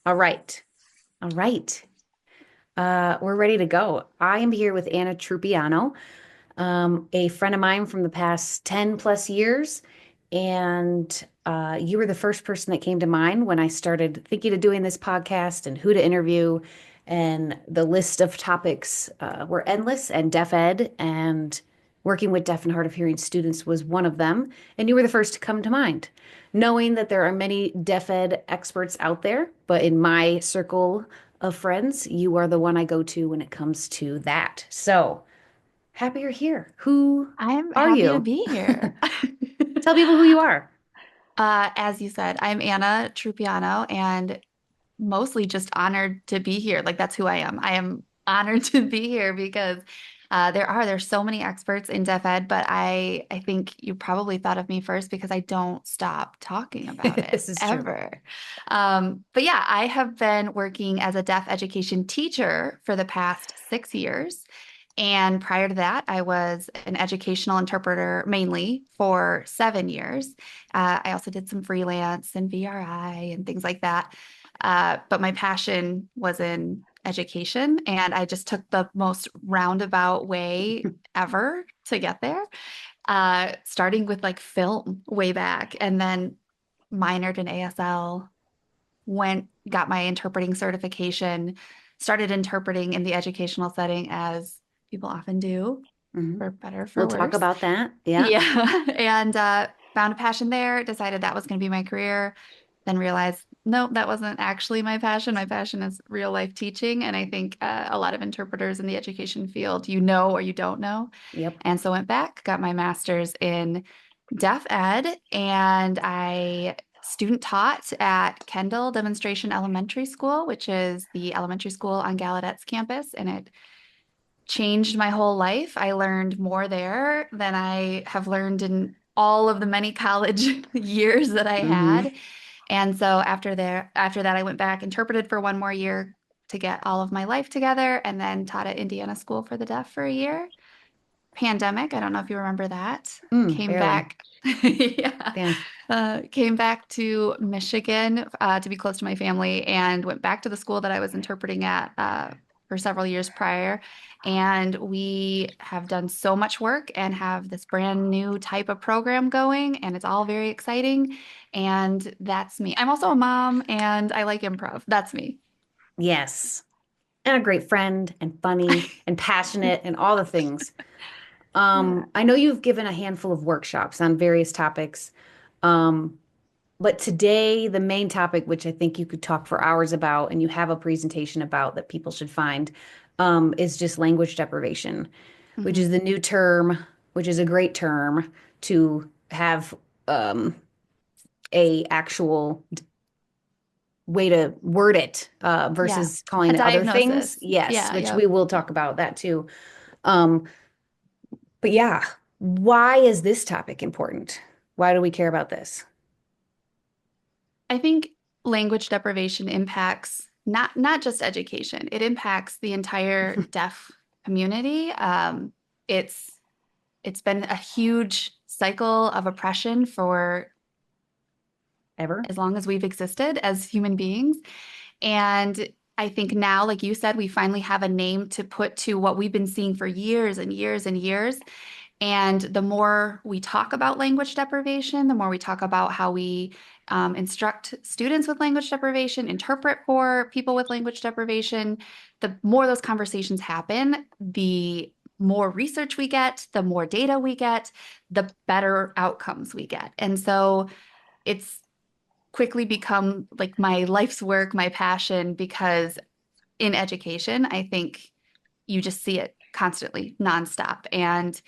All right. All right. We're ready to go. I am here with Anna Trupiano, a friend of mine from the past 10 plus years. And you were the first person that came to mind when I started thinking of doing this podcast and who to interview. And the list of topics were endless, and deaf ed and working with deaf and hard of hearing students was one of them. And you were the first to come to mind, knowing that there are many deaf ed experts out there. But in my circle of friends, you are the one I go to when it comes to that. So happy you're here. Who I'm are happy to you? be here. Tell people who you are. As you said, I'm Anna Trupiano and mostly just honored to be here. Like that's who I am. I am honored to be here because there's so many experts in deaf ed, but I think you probably thought of me first because I don't stop talking about it This is true. ever. But yeah, I have been working as a deaf education teacher for the past 6 years. And prior to that, I was an educational interpreter mainly for 7 years. I also did some freelance and VRI and things like that. But my passion was in education, and I just took the most roundabout way ever to get there, starting with like film way back, and then minored in ASL, got my interpreting certification, started interpreting in the educational setting as people often do, Mhm. for better, for We'll talk worse. about that. Yeah. Yeah. And found a passion there, decided that was going to be my career, then realized, nope, that wasn't actually my passion. My passion is real life teaching. And I think a lot of interpreters in the education field, you know, or you don't know. Yep. And so went back, got my master's in deaf ed, and I student taught at Kendall Demonstration Elementary School, which is the elementary school on Gallaudet's campus. And it changed my whole life. I learned more there than I have learned in all of the many college years that I Hmm. had. And so after that, I went back, interpreted for one more year to get all of my life together, and then taught at Indiana School for the Deaf for a year. Pandemic, I don't know if you remember that. Came Barely. back, yeah, Yeah. came back to Michigan to be close to my family, and went back to the school that I was interpreting at for several years prior. And we have done so much work and have this brand new type of program going, and it's all very exciting. And that's me. I'm also a mom, and I like improv. That's me. Yes. And a great friend and funny and passionate and all the things. Yeah. I know you've given a handful of workshops on various topics. Um, but today, the main topic, which I think you could talk for hours about, and you have a presentation about that people should find, is just language deprivation, which is Mhm. the new term, which is a great term to have um, a actual way to word it Yeah. versus calling A it other things. diagnosis. Yes, Yeah. which we Yep. will talk about that too. Um, but yeah, why is this topic important? Why do we care about this? I think language deprivation impacts not just education, it impacts the entire deaf community. It's it's been a huge cycle of oppression for Ever? as long as we've existed as human beings. And I think now, like you said, we finally have a name to put to what we've been seeing for years and years and years. And the more we talk about language deprivation, the more we talk about how we instruct students with language deprivation, interpret for people with language deprivation, the more those conversations happen, the more research we get, the more data we get, the better outcomes we get. And so it's quickly become like my life's work, my passion, because in education, I think you just see it constantly, nonstop. And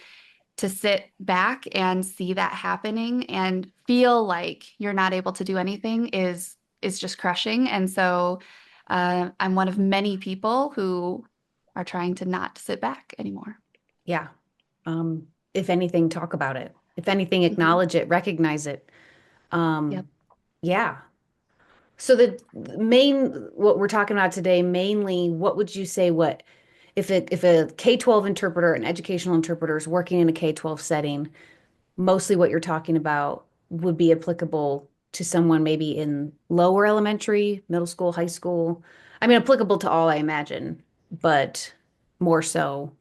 to sit back and see that happening and feel like you're not able to do anything is just crushing. And so I'm one of many people who are trying to not sit back anymore. Yeah. If anything, talk about it. If anything, Mhm. acknowledge it, recognize it. Um, Yep. yeah. So the main what we're talking about today, mainly, what would you say what if a K-12 interpreter, an educational interpreter is working in a K-12 setting, mostly what you're talking about would be applicable. to someone maybe in lower elementary, middle school, high school? I mean, applicable to all, I imagine, but more so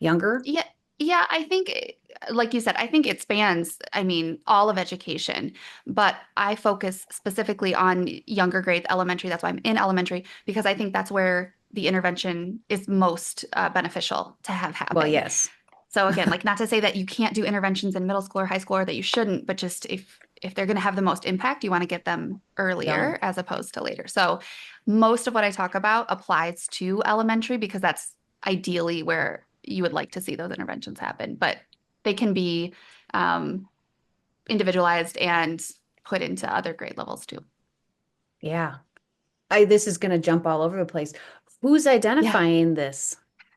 younger? Yeah, yeah, I think, like you said, I think it spans, I mean, all of education, but I focus specifically on younger grades, elementary. That's why I'm in elementary, because I think that's where the intervention is most beneficial to have Well, happen. yes. So again, like not to say that you can't do interventions in middle school or high school or that you shouldn't, but just if they're going to have the most impact, you want to get them earlier Done. as opposed to later. So most of what I talk about applies to elementary because that's ideally where you would like to see those interventions happen, but they can be um, individualized and put into other grade levels too. Yeah. This is going to jump all over the place. Who's Yeah. identifying this?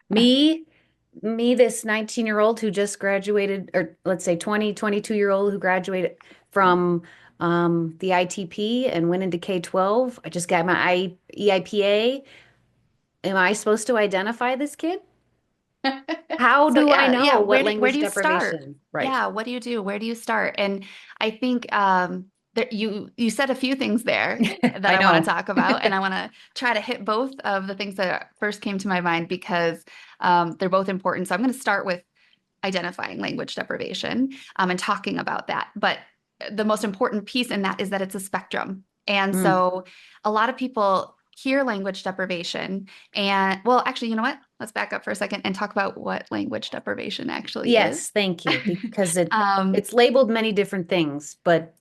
Me, this 19-year-old who just graduated, or let's say 22-year-old who graduated from the ITP and went into K-12. I just got my EIPA. Am I supposed to identify this kid? How So do I yeah, know what where language do you start? deprivation? Right. Yeah, what do you do? Where do you start? And I think there, you said a few things there that I I want to know. talk about, and I want to try to hit both of the things that first came to my mind because they're both important. So I'm going to start with identifying language deprivation and talking about that. But the most important piece in that is that it's a spectrum. And Mm. so a lot of people hear language deprivation and, well, actually, you know what? Let's back up for a second and talk about what language deprivation actually is. Yes, thank you. Because Um, it's labeled many different things, but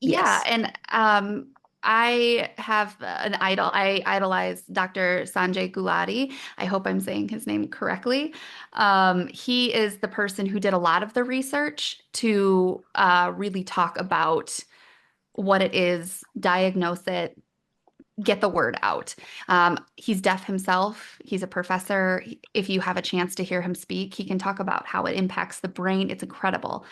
yeah, yes. and I have an idol. I idolize Dr. Sanjay Gulati. I hope I'm saying his name correctly. He is the person who did a lot of the research to really talk about what it is, diagnose it, get the word out. He's deaf himself. He's a professor. If you have a chance to hear him speak, he can talk about how it impacts the brain. It's incredible.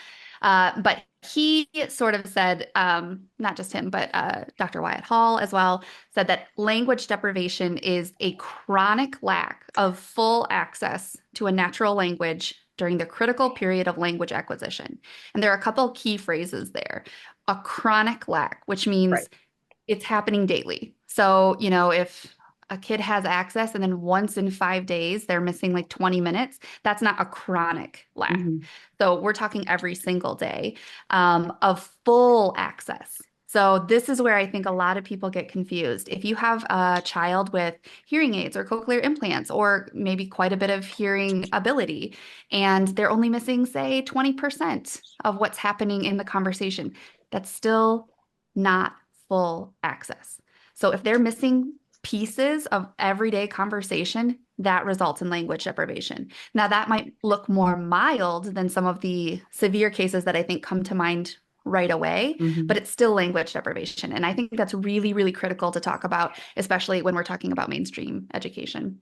But he sort of said, not just him, but Dr. Wyatt Hall as well, said that language deprivation is a chronic lack of full access to a natural language during the critical period of language acquisition. And there are a couple key phrases there. A chronic lack, which Right. means it's happening daily. So, if a kid has access and then once in 5 days they're missing like 20 minutes, that's not a chronic lack. Mhm. So, we're talking every single day of full access. So, this is where I think a lot of people get confused. If you have a child with hearing aids or cochlear implants, or maybe quite a bit of hearing ability, and they're only missing, say, 20% of what's happening in the conversation, that's still not full access. So if they're missing pieces of everyday conversation, that results in language deprivation. Now, that might look more mild than some of the severe cases that I think come to mind right away, but Mhm. it's still language deprivation. And I think that's really, really critical to talk about, especially when we're talking about mainstream education.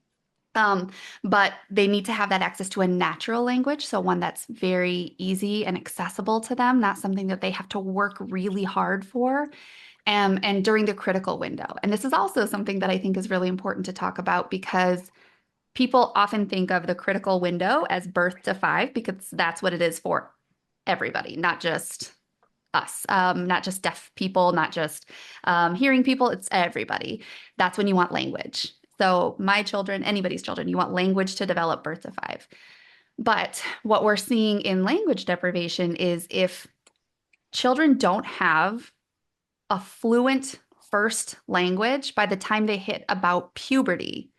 Um, but they need to have that access to a natural language, so one that's very easy and accessible to them, not something that they have to work really hard for and during the critical window. And this is also something that I think is really important to talk about because people often think of the critical window as birth to 5 because that's what it is for everybody, not just us, not just deaf people, not just hearing people, it's everybody. That's when you want language. So, my children, anybody's children, you want language to develop birth to 5. But what we're seeing in language deprivation is if children don't have a fluent first language by the time they hit about puberty,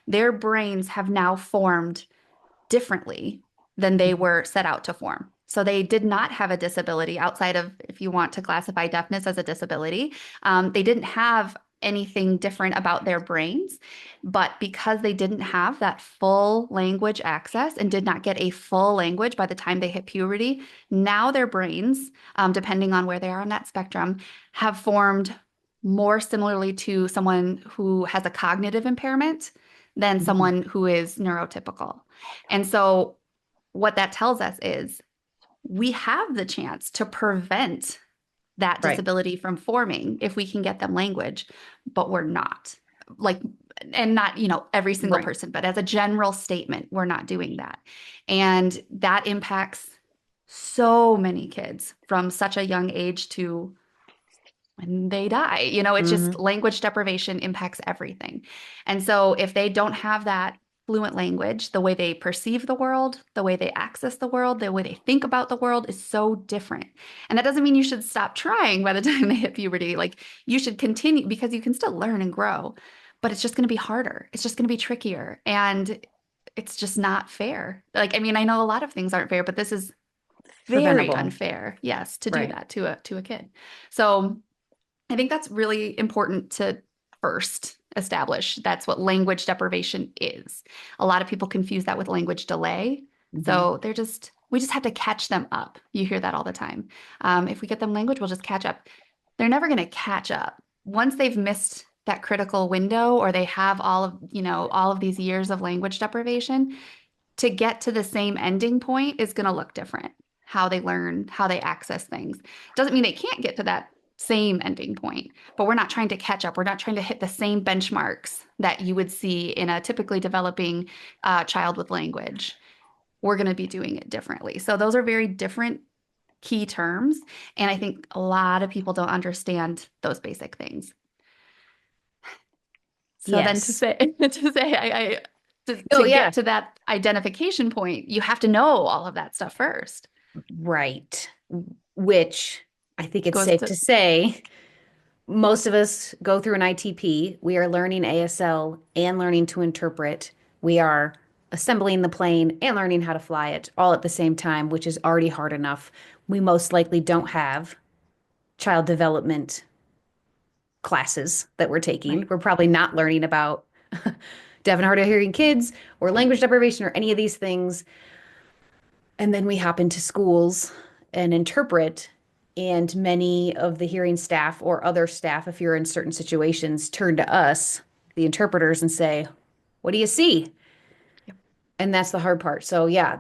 their brains have now formed differently than they Mhm. were set out to form. So they did not have a disability outside of, if you want to classify deafness as a disability, they didn't have anything different about their brains. But because they didn't have that full language access and did not get a full language by the time they hit puberty, now their brains, depending on where they are on that spectrum, have formed more similarly to someone who has a cognitive impairment than Mhm. someone who is neurotypical. And so, what that tells us is we have the chance to prevent that Right. disability from forming if we can get them language, but we're not. Like, and not, every single Right. person, but as a general statement, we're not doing that. And that impacts so many kids from such a young age to and they die. You know, it's just Hmm. language deprivation impacts everything. And so if they don't have that fluent language, the way they perceive the world, the way they access the world, the way they think about the world is so different. And that doesn't mean you should stop trying by the time they hit puberty. Like you should continue because you can still learn and grow, but it's just going to be harder. It's just going to be trickier. And it's just not fair. Like, I mean, I know a lot of things aren't fair, but this is very Preventable. unfair, yes, to do Right. that to a kid. So I think that's really important to first establish. That's what language deprivation is. A lot of people confuse that with language delay. Hmm. So we just have to catch them up. You hear that all the time. If we get them language, we'll just catch up. They're never going to catch up. Once they've missed that critical window or they have all of these years of language deprivation, to get to the same ending point is going to look different. How they learn, how they access things. Doesn't mean they can't get to that same ending point, but we're not trying to catch up. We're not trying to hit the same benchmarks that you would see in a typically developing child with language. We're going to be doing it differently. So those are very different key terms. And I think a lot of people don't understand those basic things. So then to Yes. say to say Oh, to yeah. get to that identification point, you have to know all of that stuff first. Right. Which I think it's Goes safe to to say most of us go through an ITP. We are learning ASL and learning to interpret. We are assembling the plane and learning how to fly it all at the same time, which is already hard enough. We most likely don't have child development classes that we're taking. right. We're probably not learning about deaf and hard of hearing kids or language deprivation or any of these things. And then we hop into schools and interpret. And many of the hearing staff or other staff, if you're in certain situations, turn to us, the interpreters, and say, "What do you see?" Yep. And that's the hard part. So, yeah,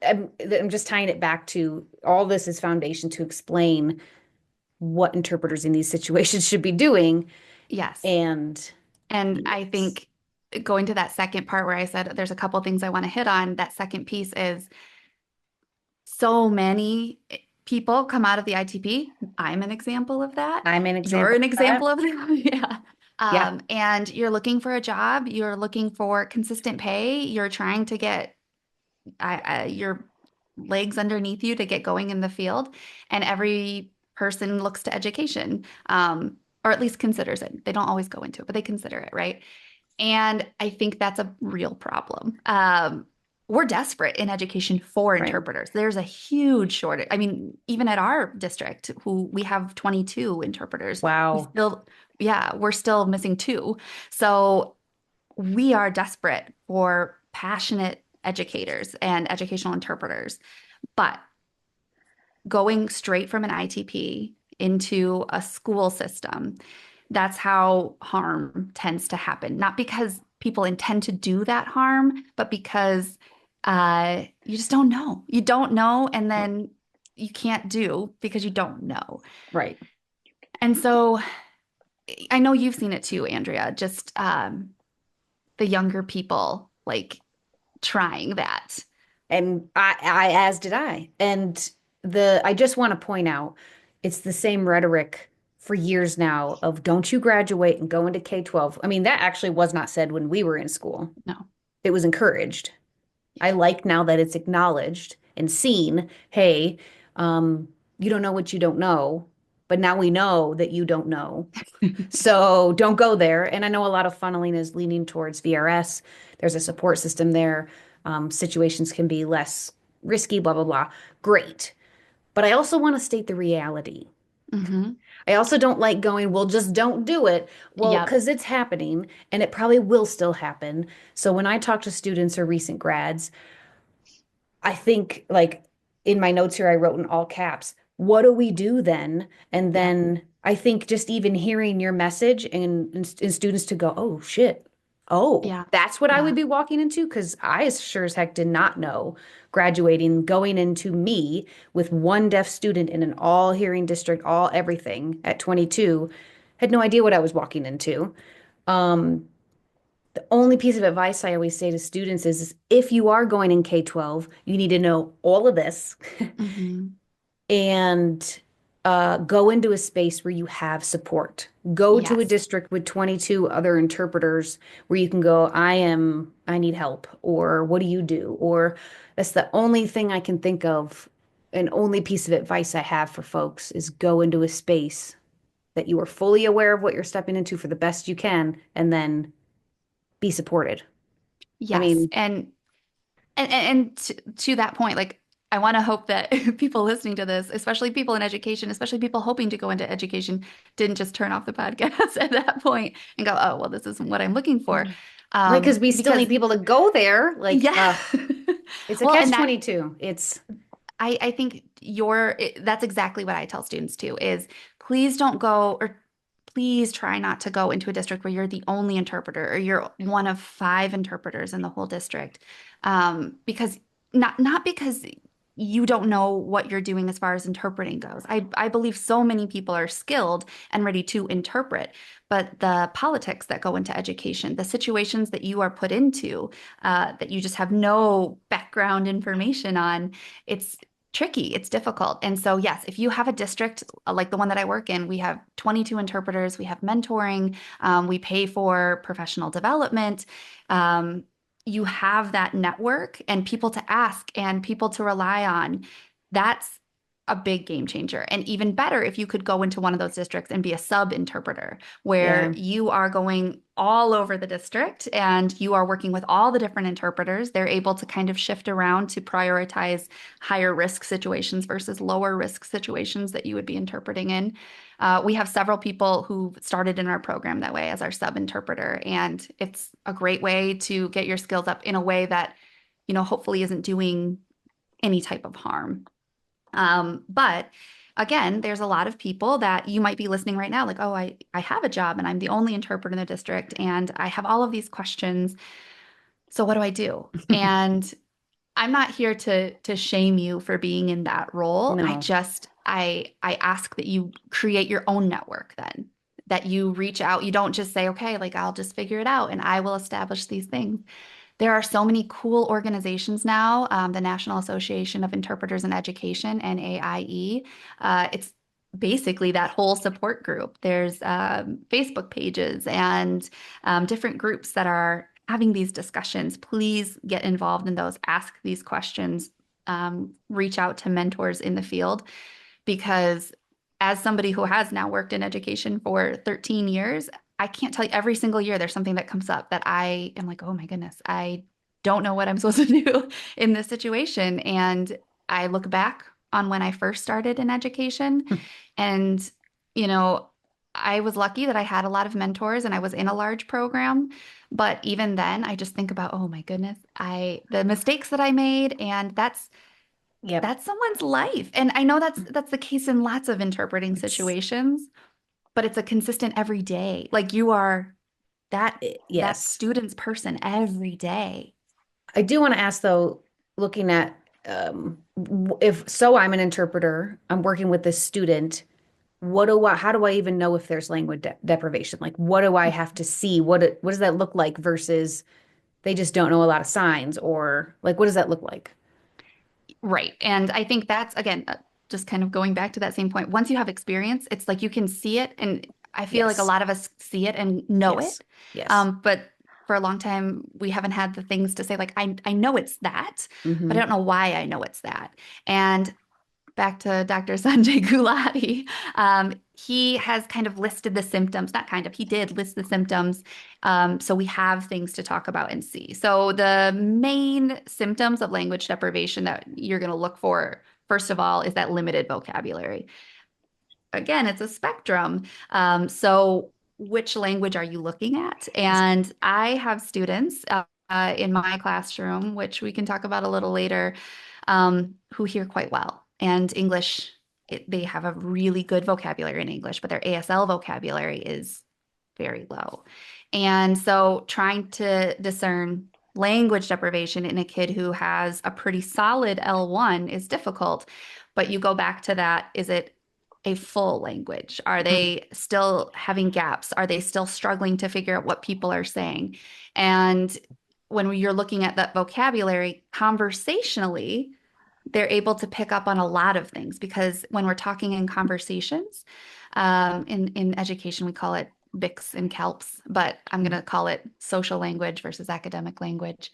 I'm just tying it back to all this is foundation to explain what interpreters in these situations should be doing. Yes. And And I yes, think going to that second part where I said there's a couple things I want to hit on, that second piece is so many people come out of the ITP. I'm an example of that. I'm an You're example an of that. example of that. Yeah. Yeah, And you're looking for a job, you're looking for consistent pay, you're trying to get your legs underneath you to get going in the field. And every person looks to education, or at least considers it. They don't always go into it, but they consider it, right? And I think that's a real problem. We're desperate in education for right. interpreters. There's a huge shortage. I mean, even at our district, who we have 22 interpreters, we Wow. still, yeah, we're still missing two. So we are desperate for passionate educators and educational interpreters. But going straight from an ITP into a school system, that's how harm tends to happen. Not because people intend to do that harm, but because you just don't know. You don't know, and then you can't do because you don't know. Right. And so I know you've seen it too, Andrea, just the younger people like trying that. And as did I. And I just want to point out, it's the same rhetoric for years now of don't you graduate and go into K-12. I mean, that actually was not said when we were in school. No. It was encouraged. I Yeah. like now that it's acknowledged and seen, hey, you don't know what you don't know, but now we know that you don't know. So don't go there. And I know a lot of funneling is leaning towards VRS. There's a support system there. Situations can be less risky, blah, blah, blah. Great. But I also want to state the reality. Hmm. I also don't like going, well, just don't do it. Well, Yep. because it's happening and it probably will still happen. So when I talk to students or recent grads, I think like in my notes here, I wrote in all caps, what do we do then? And Yep. then I think just even hearing your message and students to go, oh shit. Oh, Yeah. that's what I would Yeah. be walking into because I as sure as heck did not know graduating, going into me with one deaf student in an all hearing district, all everything at 22, had no idea what I was walking into. Um, the only piece of advice I always say to students is if you are going in K-12, you need to know all of this Hmm. and go into a space where you have support. Go to a Yes. district with 22 other interpreters where you can go, I need help, or what do you do? Or that's the only thing I can think of. An only piece of advice I have for folks is go into a space that you are fully aware of what you're stepping into for the best you can, and then be supported. I Yes. mean, And to that point, like I want to hope that people listening to this, especially people in education, especially people hoping to go into education, didn't just turn off the podcast at that point and go, oh, well, this isn't what I'm looking for. right, because we still Because need people to go there. Like, yeah. it's a Well, catch and that 22. It's, I think that's exactly what I tell students too is please don't go or please try not to go into a district where you're the only interpreter or you're one of five interpreters in the whole district. Because not because you don't know what you're doing as far as interpreting goes. I believe so many people are skilled and ready to interpret, but the politics that go into education, the situations that you are put into, that you just have no background information on, it's tricky, it's difficult. And so, yes, if you have a district like the one that I work in, we have 22 interpreters, we have mentoring, we pay for professional development. Um, you have that network and people to ask and people to rely on. That's a big game changer. And even better if you could go into one of those districts and be a sub interpreter where yeah. you are going all over the district and you are working with all the different interpreters. They're able to kind of shift around to prioritize higher risk situations versus lower risk situations that you would be interpreting in. We have several people who started in our program that way as our sub interpreter, and it's a great way to get your skills up in a way that, hopefully isn't doing any type of harm. But again, there's a lot of people that you might be listening right now, like, oh, I have a job and I'm the only interpreter in the district and I have all of these questions. So what do I do? And I'm not here to shame you for being in that role. No. I ask that you create your own network then, that you reach out. You don't just say, okay, like I'll just figure it out and I will establish these things. There are so many cool organizations now, the National Association of Interpreters in Education, NAIE. It's basically that whole support group. There's Facebook pages and different groups that are having these discussions. Please get involved in those, ask these questions, reach out to mentors in the field because as somebody who has now worked in education for 13 years, I can't tell you every single year there's something that comes up that I am like, oh my goodness, I don't know what I'm supposed to do in this situation. And I look back on when I first started in education and, you know, I was lucky that I had a lot of mentors and I was in a large program. But even then, I just think about, oh my goodness, the mistakes that I made, and Yep. that's someone's life. And I know Mm. that's the case in lots of interpreting It's, situations, but it's a consistent every day. Like you are that yes. student's person every day. I do want to ask though, looking at if so, I'm an interpreter, I'm working with this student. How do I even know if there's language deprivation? Like, what do I have to see? What does that look like versus they just don't know a lot of signs, or like, what does that look like? Right. And I think that's again just kind of going back to that same point. Once you have experience, it's like you can see it. And I feel like a Yes. lot of us see it and know Yes. it. Yes. But for a long time, we haven't had the things to say, like, I know it's that, but I Hmm. don't know why I know it's that. And back to Dr. Sanjay Gulati, he has kind of listed the symptoms, not kind of, he did list the symptoms. So we have things to talk about and see. So the main symptoms of language deprivation that you're going to look for, first of all, is that limited vocabulary. Again, it's a spectrum. So which language are you looking at? And I have students in my classroom, which we can talk about a little later, who hear quite well. And English, they have a really good vocabulary in English, but their ASL vocabulary is very low. And so trying to discern language deprivation in a kid who has a pretty solid L1 is difficult. But you go back to that, is it a full language? Are they still having gaps? Are they still struggling to figure out what people are saying? And when you're looking at that vocabulary conversationally, they're able to pick up on a lot of things because when we're talking in conversations, in education, we call it BICS and CALPS, but I'm going to call it social language versus academic language.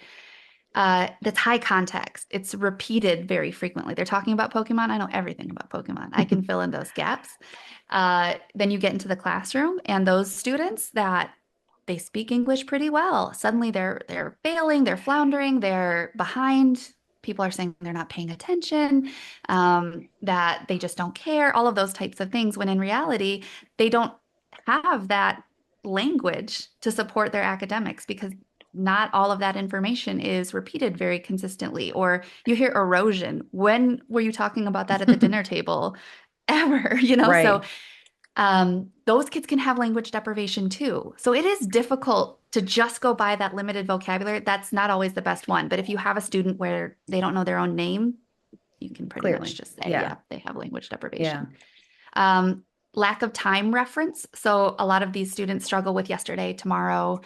That's high context. It's repeated very frequently. They're talking about Pokemon. I know everything about Pokemon. I can fill in those gaps. Then you get into the classroom, and those students that they speak English pretty well. Suddenly they're failing, they're floundering, they're behind. People are saying they're not paying attention, that they just don't care, all of those types of things, when in reality, they don't have that language to support their academics because not all of that information is repeated very consistently. Or you hear erosion. When were you talking about that at the dinner table? Ever, you know? So Right. those kids can have language deprivation too. So it is difficult to just go by that limited vocabulary. That's not always the best one. But if you have a student where they don't know their own name, you can pretty much Clearly. just say, Yeah. yeah, they have language Yeah. deprivation. Um, Lack of time reference. So a lot of these students struggle with yesterday, tomorrow.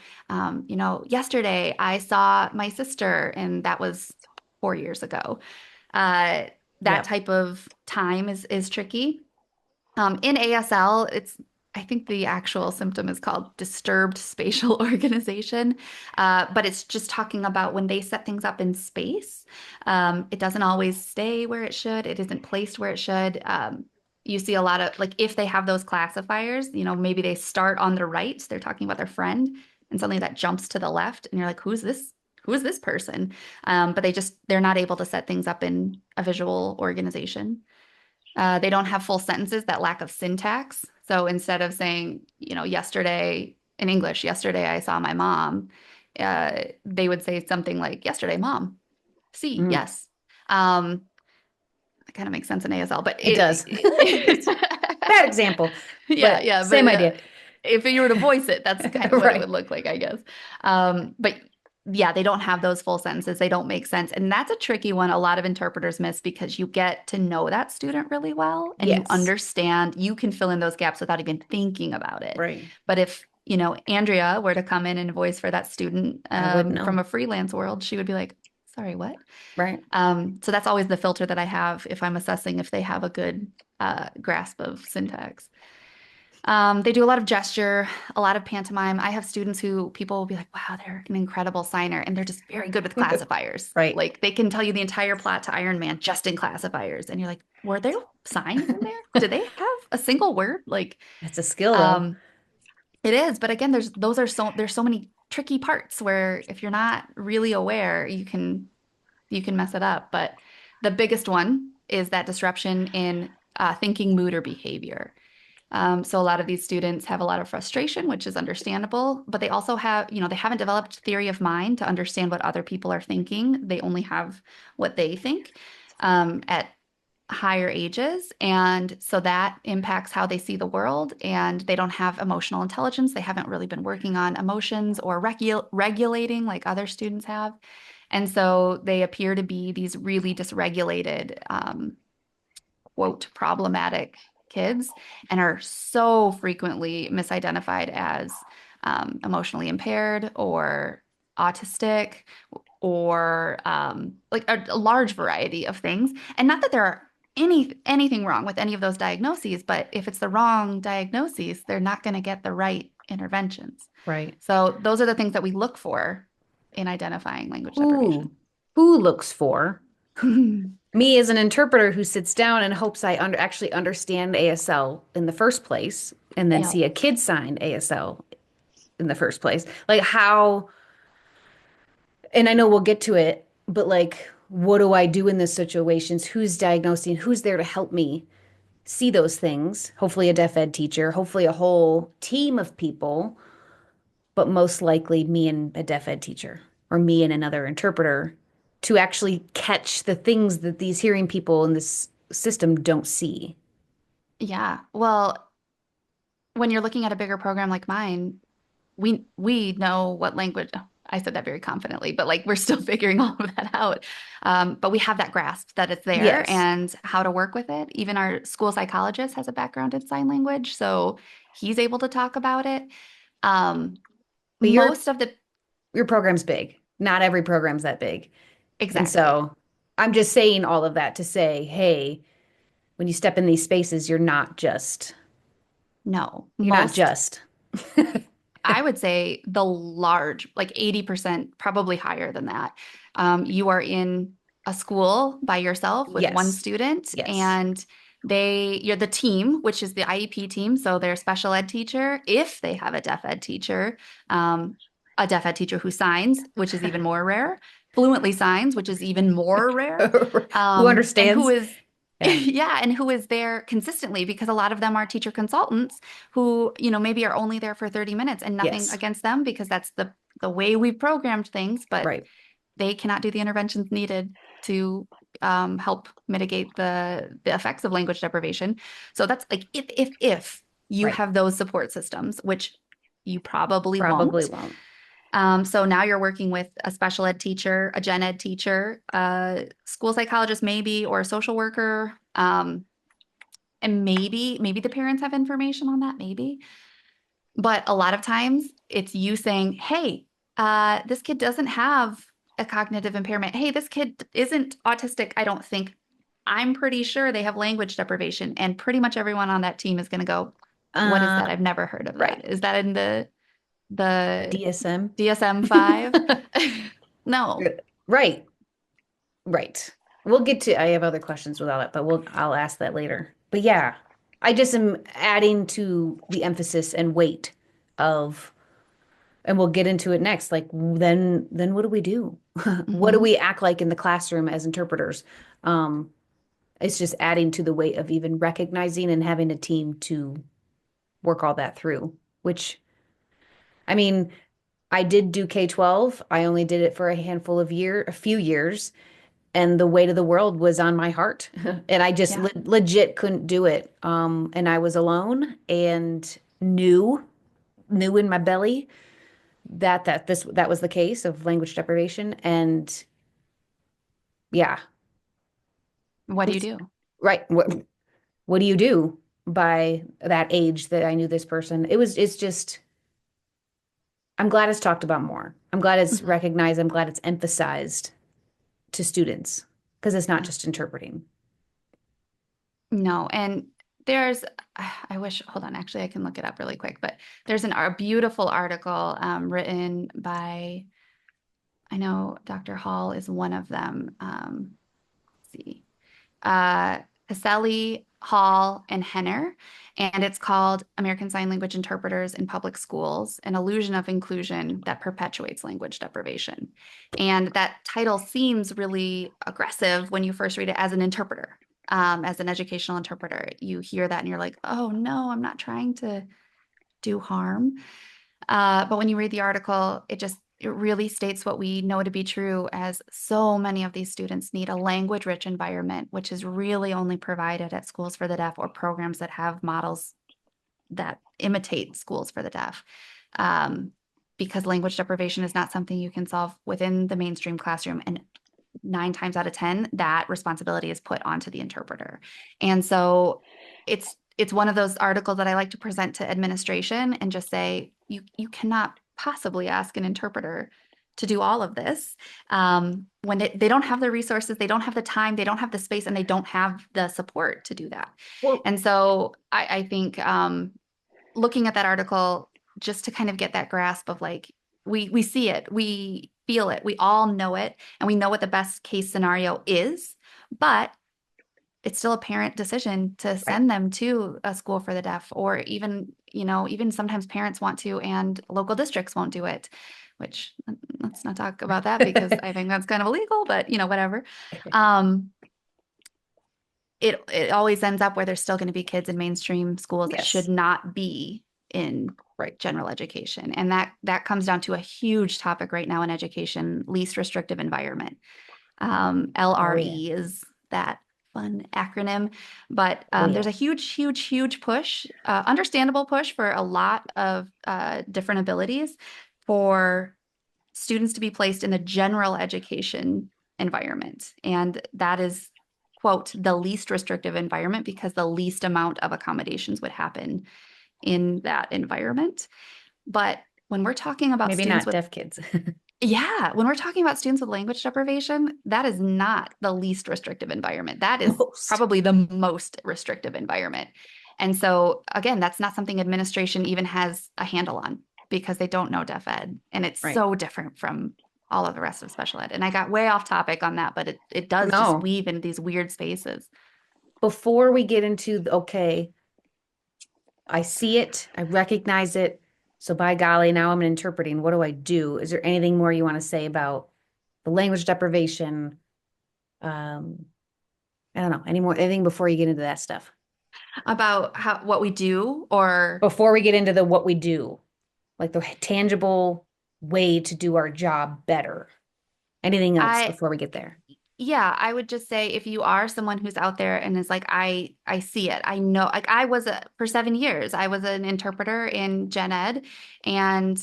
Yesterday I saw my sister, and that was 4 years ago. Uh, that Yep. type of time is tricky. In ASL, I think the actual symptom is called disturbed spatial organization, but it's just talking about when they set things up in space. It doesn't always stay where it should. It isn't placed where it should. You see a lot of, like, if they have those classifiers, maybe they start on the right, they're talking about their friend, and suddenly that jumps to the left, and you're like, who's this? Who is this person? But they're not able to set things up in a visual organization. They don't have full sentences, that lack of syntax. So instead of saying, yesterday in English, yesterday I saw my mom, they would say something like, yesterday, mom. See, Mm. yes. That kind of makes sense in ASL, but It does. It's a bad example, yeah, but yeah, same but idea. if you were to voice it, that's kind of what it Right. would look like, I guess. But yeah, they don't have those full sentences. They don't make sense. And that's a tricky one a lot of interpreters miss because you get to know that student really well and you Yes. understand, you can fill in those gaps without even thinking about it. Right. But if, Andrea were to come in and voice for that student I wouldn't from know. a freelance world, she would be like, sorry, what? Right. So that's always the filter that I have if I'm assessing if they have a good grasp of syntax. They do a lot of gesture, a lot of pantomime. I have students who people will be like, wow, they're an incredible signer, and they're just very good with classifiers. Right. Like they can tell you the entire plot to Iron Man just in classifiers. And you're like, were there signs in there? Do they have a single word? Like, It's a skill though. um, it is, but again, there's so many tricky parts where if you're not really aware, you can mess it up. But the biggest one is that disruption in thinking, mood, or behavior. So a lot of these students have a lot of frustration, which is understandable, but they also have, they haven't developed theory of mind to understand what other people are thinking. They only have what they think at higher ages. And so that impacts how they see the world. And they don't have emotional intelligence. They haven't really been working on emotions or regulating like other students have. And so they appear to be these really dysregulated, quote, problematic kids and are so frequently misidentified as emotionally impaired or autistic or like a large variety of things. And not that there are anything wrong with any of those diagnoses, but if it's the wrong diagnoses, they're not going to get the right interventions. Right. So those are the things that we look for in identifying language deprivation. Who looks for me as an interpreter who sits down and hopes I actually understand ASL in the first place and then Yeah. see a kid sign ASL in the first place. Like how, and I know we'll get to it, but like, what do I do in these situations? Who's diagnosing? Who's there to help me see those things? Hopefully, a deaf ed teacher, hopefully, a whole team of people, but most likely me and a deaf ed teacher or me and another interpreter to actually catch the things that these hearing people in this system don't see. Yeah. Well, when you're looking at a bigger program like mine, we know what language. I said that very confidently, but like we're still figuring all of that out. But we have that grasp that it's there Yes, and how to work with it. Even our school psychologist has a background in sign language, so he's able to talk about it. Um, but Most of the your program's big. Not every program's that big. And exactly. so, I'm just saying all of that to say, hey, when you step in these spaces, No, you're not most, just. I would say the large, like 80%, probably higher than that. You are in a school by yourself with one Yes. student, Yes. and you're the team, which is the IEP team. So their special ed teacher, if they have um, a deaf ed teacher who signs, which is even more rare, fluently signs, which is even more rare, Who and who understands? is Yeah. yeah, and who is there consistently because a lot of them are teacher consultants who, maybe are only there for 30 minutes and nothing Yes. against them because that's the way we programmed things, but Right. they cannot do the interventions needed to help mitigate the effects of language deprivation. So that's like if you Right. have those support systems, which you probably Probably won't. won't. So now you're working with a special ed teacher, a gen ed teacher, a school psychologist maybe, or a social worker. And maybe the parents have information on that, maybe. But a lot of times it's you saying, hey, this kid doesn't have a cognitive impairment. Hey, this kid isn't autistic, I don't think. I'm pretty sure they have language deprivation. And pretty much everyone on that team is going to go, what is Uh, that? I've never heard of right. that. Is that in the DSM. DSM-5? No. Right. Right. We'll get to, I have other questions with all that, but I'll ask that later. But yeah, I just am adding to the emphasis and weight of, and we'll get into it next. Like, then what do we do? What do Mhm. we act like in the classroom as interpreters? Um, it's just adding to the weight of even recognizing and having a team to work all that through, which, I mean, I did do K-12. I only did it for a few years, and the weight of the world was on my heart. And I just Yeah. legit couldn't do it. And I was alone and knew in my belly that was the case of language deprivation. And yeah, What do you it's do? right. What do you do by that age that I knew this person? It's just, I'm glad it's talked about more. I'm glad it's Mhm. recognized. I'm glad it's emphasized to students because it's not Yeah. just interpreting. No, and there's, I wish, hold on, actually, I can look it up really quick, but there's a beautiful article written by, I know Dr. Hall is one of them. Let's see, uh, Caselli, Hall, and Henner, and it's called American Sign Language Interpreters in Public Schools, an illusion of inclusion that perpetuates language deprivation. And that title seems really aggressive when you first read it as an interpreter, as an educational interpreter. You hear that and you're like, oh no, I'm not trying to do harm. But when you read the article, it really states what we know to be true as so many of these students need a language-rich environment, which is really only provided at schools for the deaf or programs that have models that imitate schools for the deaf. Um, because language deprivation is not something you can solve within the mainstream classroom. And 9 times out of 10, that responsibility is put onto the interpreter. And so it's one of those articles that I like to present to administration and just say, you cannot possibly ask an interpreter to do all of this when they don't have the resources, they don't have the time, they don't have the space, and they don't have the support to do that. Well, And so I think looking at that article just to kind of get that grasp of like we see it, we feel it, we all know it, and we know what the best case scenario is, but it's still a parent decision to right. send them to a school for the deaf, or even sometimes parents want to and local districts won't do it, which let's not talk about that because I think that's kind of illegal, but whatever. Um, it always ends up where there's still going to be kids in mainstream schools that should Yes. not be in Right. general education. And that comes down to a huge topic right now in education, least restrictive environment. Oh yeah. LRE is that fun acronym, but Oh there's yeah. a huge push, understandable push for a lot of different abilities for students to be placed in the general education environment. And that is, quote, the least restrictive environment because the least amount of accommodations would happen in that environment. But when we're talking about Maybe students not with, deaf kids. Yeah, when we're talking about students with language deprivation, that is not the least restrictive environment. That is Most. probably the most restrictive environment. And so, again, that's not something administration even has a handle on because they don't know deaf ed. And it's Right. so different from all of the rest of special ed. And I got way off topic on that, but it does just No. weave in these weird spaces. Before we get into, okay, I see it, I recognize it. So by golly, now I'm interpreting. What do I do? Is there anything more you want to say about the language deprivation? Um, I don't know, anything before you get into that stuff? About how what we do, or Before we get into the what we do, like the tangible way to do our job better. Anything else I before we get there? yeah, I would just say if you are someone who's out there and is like, I see it. I know, like I was for 7 years, I was an interpreter in gen ed, and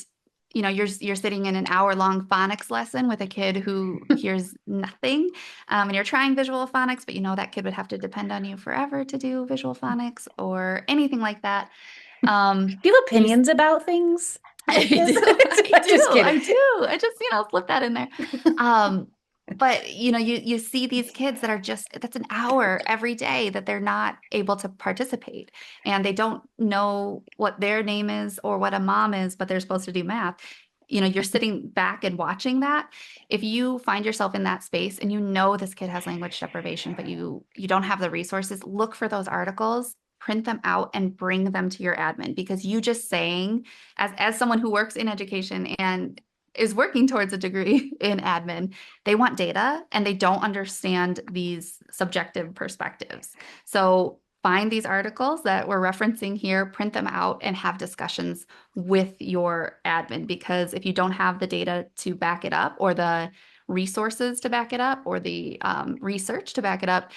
you're sitting in an hour-long phonics lesson with a kid who hears nothing, and you're trying visual phonics, but that kid would have to depend on you forever to do visual phonics or anything like that. Do you have You opinions about things I like this? do. I I'm do. just kidding. I do. I just, slip that in there. Um, but you see these kids that are that's an hour every day that they're not able to participate, and they don't know what their name is or what a mom is, but they're supposed to do math. You're sitting back and watching that. If you find yourself in that space and you know this kid has language deprivation, but you don't have the resources, look for those articles, print them out, and bring them to your admin, because you just saying, as someone who works in education and is working towards a degree in admin, they want data and they don't understand these subjective perspectives. So find these articles that we're referencing here, print them out, and have discussions with your admin, because if you don't have the data to back it up, or the resources to back it up, or the research to back it up,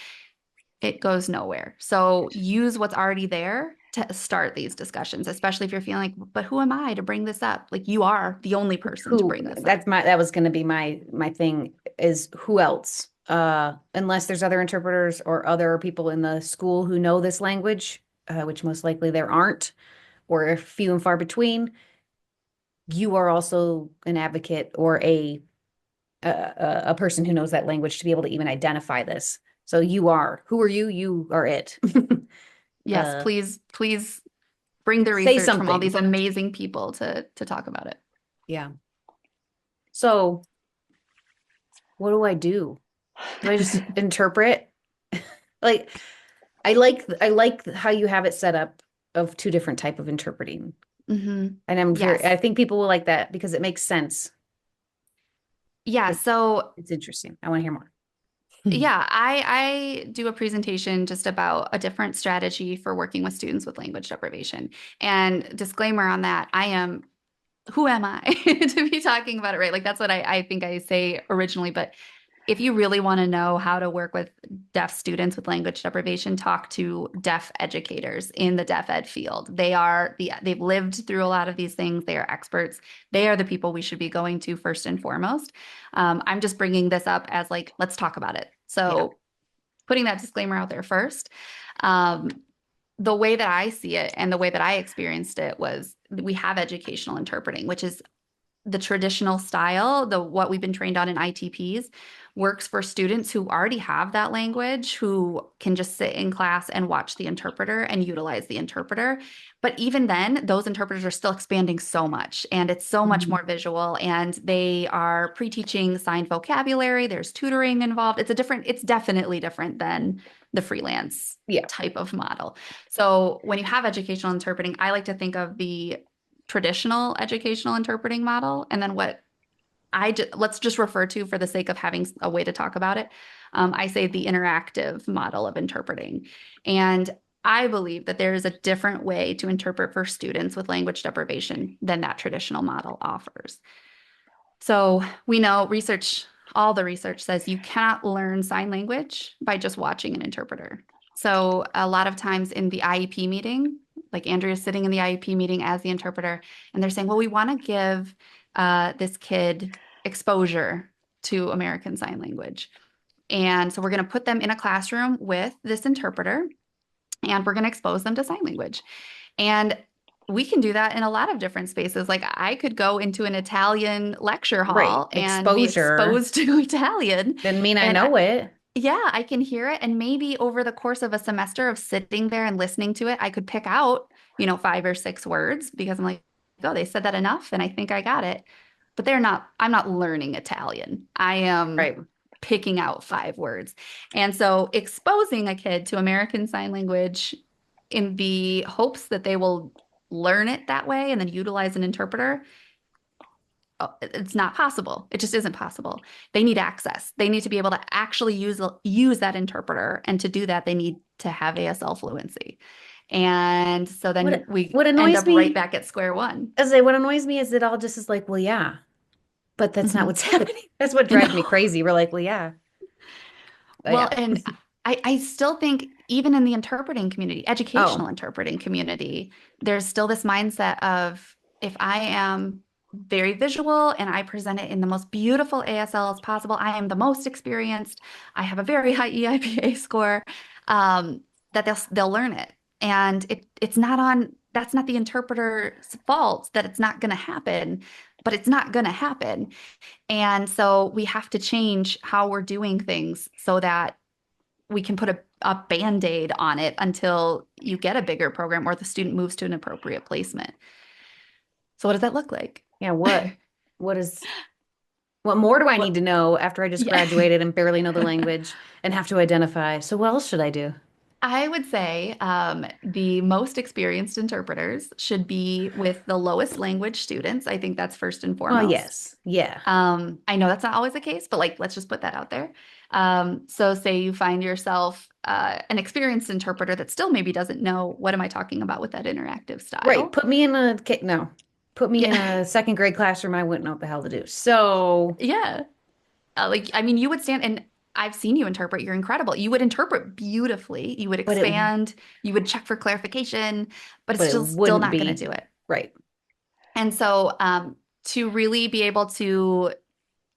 it goes nowhere. So use what's already there to start these discussions, especially if you're feeling like, but who am I to bring this up? Like, you are the only person to Who bring this up. that was going to be my thing is who else? Unless there's other interpreters or other people in the school who know this language, which most likely there aren't, or few and far between. You are also an advocate or a person who knows that language to be able to even identify this. So you are. Who are you? You are it. Yes, uh, please, please bring the say research from all something. these amazing people to talk about it. Yeah. So what do I do? Do I just interpret? Like I like how you have it set up of two different type of interpreting. And I Yes. think people will like that because it makes sense. Yeah. It, So it's interesting. I want to hear more. yeah, I do a presentation just about a different strategy for working with students with language deprivation. And disclaimer on that, who am I to be talking about it, right? Like that's what I think I say originally. But if you really want to know how to work with deaf students with language deprivation, talk to deaf educators in the deaf ed field. They've lived through a lot of these things. They are experts. They are the people we should be going to first and foremost. I'm just bringing this up as like, let's talk about it. Yeah. So putting that disclaimer out there first. Um, the way that I see it and the way that I experienced it was, we have educational interpreting, which is the traditional style, what we've been trained on in ITPs, works for students who already have that language, who can just sit in class and watch the interpreter and utilize the interpreter. But even then, those interpreters are still expanding so much, and it's so much Mhm. more visual, and they are pre-teaching signed vocabulary. There's tutoring involved. It's definitely different than the freelance Yeah. type of model. So when you have educational interpreting, I like to think of the traditional educational interpreting model, and then what let's just refer to, for the sake of having a way to talk about it, I say the interactive model of interpreting. And I believe that there is a different way to interpret for students with language deprivation than that traditional model offers. So we know all the research says you cannot learn sign language by just watching an interpreter. So a lot of times in the IEP meeting, like Andrea's sitting in the IEP meeting as the interpreter, and they're saying, well, we want to give this kid exposure to American Sign Language. And so we're going to put them in a classroom with this interpreter, and we're going to expose them to sign language. And we can do that in a lot of different spaces. Like I could go into an Italian lecture Right. hall and be Exposure. exposed to Italian. Didn't mean I And know it. yeah, I can hear it. And maybe over the course of a semester of sitting there and listening to it, I could pick out, 5 or 6 words because I'm like, oh, they said that enough. And I think I got it. But I'm not learning Italian. I am Right. picking out 5 words. And so exposing a kid to American Sign Language in the hopes that they will learn it that way and then utilize an interpreter, it's not possible. It just isn't possible. They need access. They need to be able to actually use that interpreter, and to do that, they need to have ASL fluency. And so then What we what end annoys up right me, back at square one. as I what annoys me is it all just is like, well, yeah, but that's not Mhm. what's happening. That's what drives me No. crazy. We're like, well, yeah, Well, yeah. and I still think even in the interpreting community, educational Oh, interpreting community, there's still this mindset of if I am very visual and I present it in the most beautiful ASL as possible, I am the most experienced, I have a very high EIPA score, that they'll learn it. And it's not on, that's not the interpreter's fault that it's not going to happen, but it's not going to happen. And so we have to change how we're doing things so that we can put a band-aid on it until you get a bigger program or the student moves to an appropriate placement. So what does that look like? yeah. What is what more do I need What? to know after I just Yeah. graduated and barely know the language and have to identify? So what else should I do? I would say the most experienced interpreters should be with the lowest language students. I think that's first and Well, foremost. yes. Yeah. I know that's not always the case, but like, let's just put that out there. So say you find yourself an experienced interpreter that still maybe doesn't know what am I talking about with that interactive Right. style. Put me in a no. Put me in Yeah. a second grade classroom. I wouldn't know what the hell to do. So, Yeah. Like, I mean, you would stand and I've seen you interpret. You're incredible. You would interpret beautifully. You would but it expand. You would check for clarification, but it's but it still wouldn't not going be to do it. right. And so, to really be able to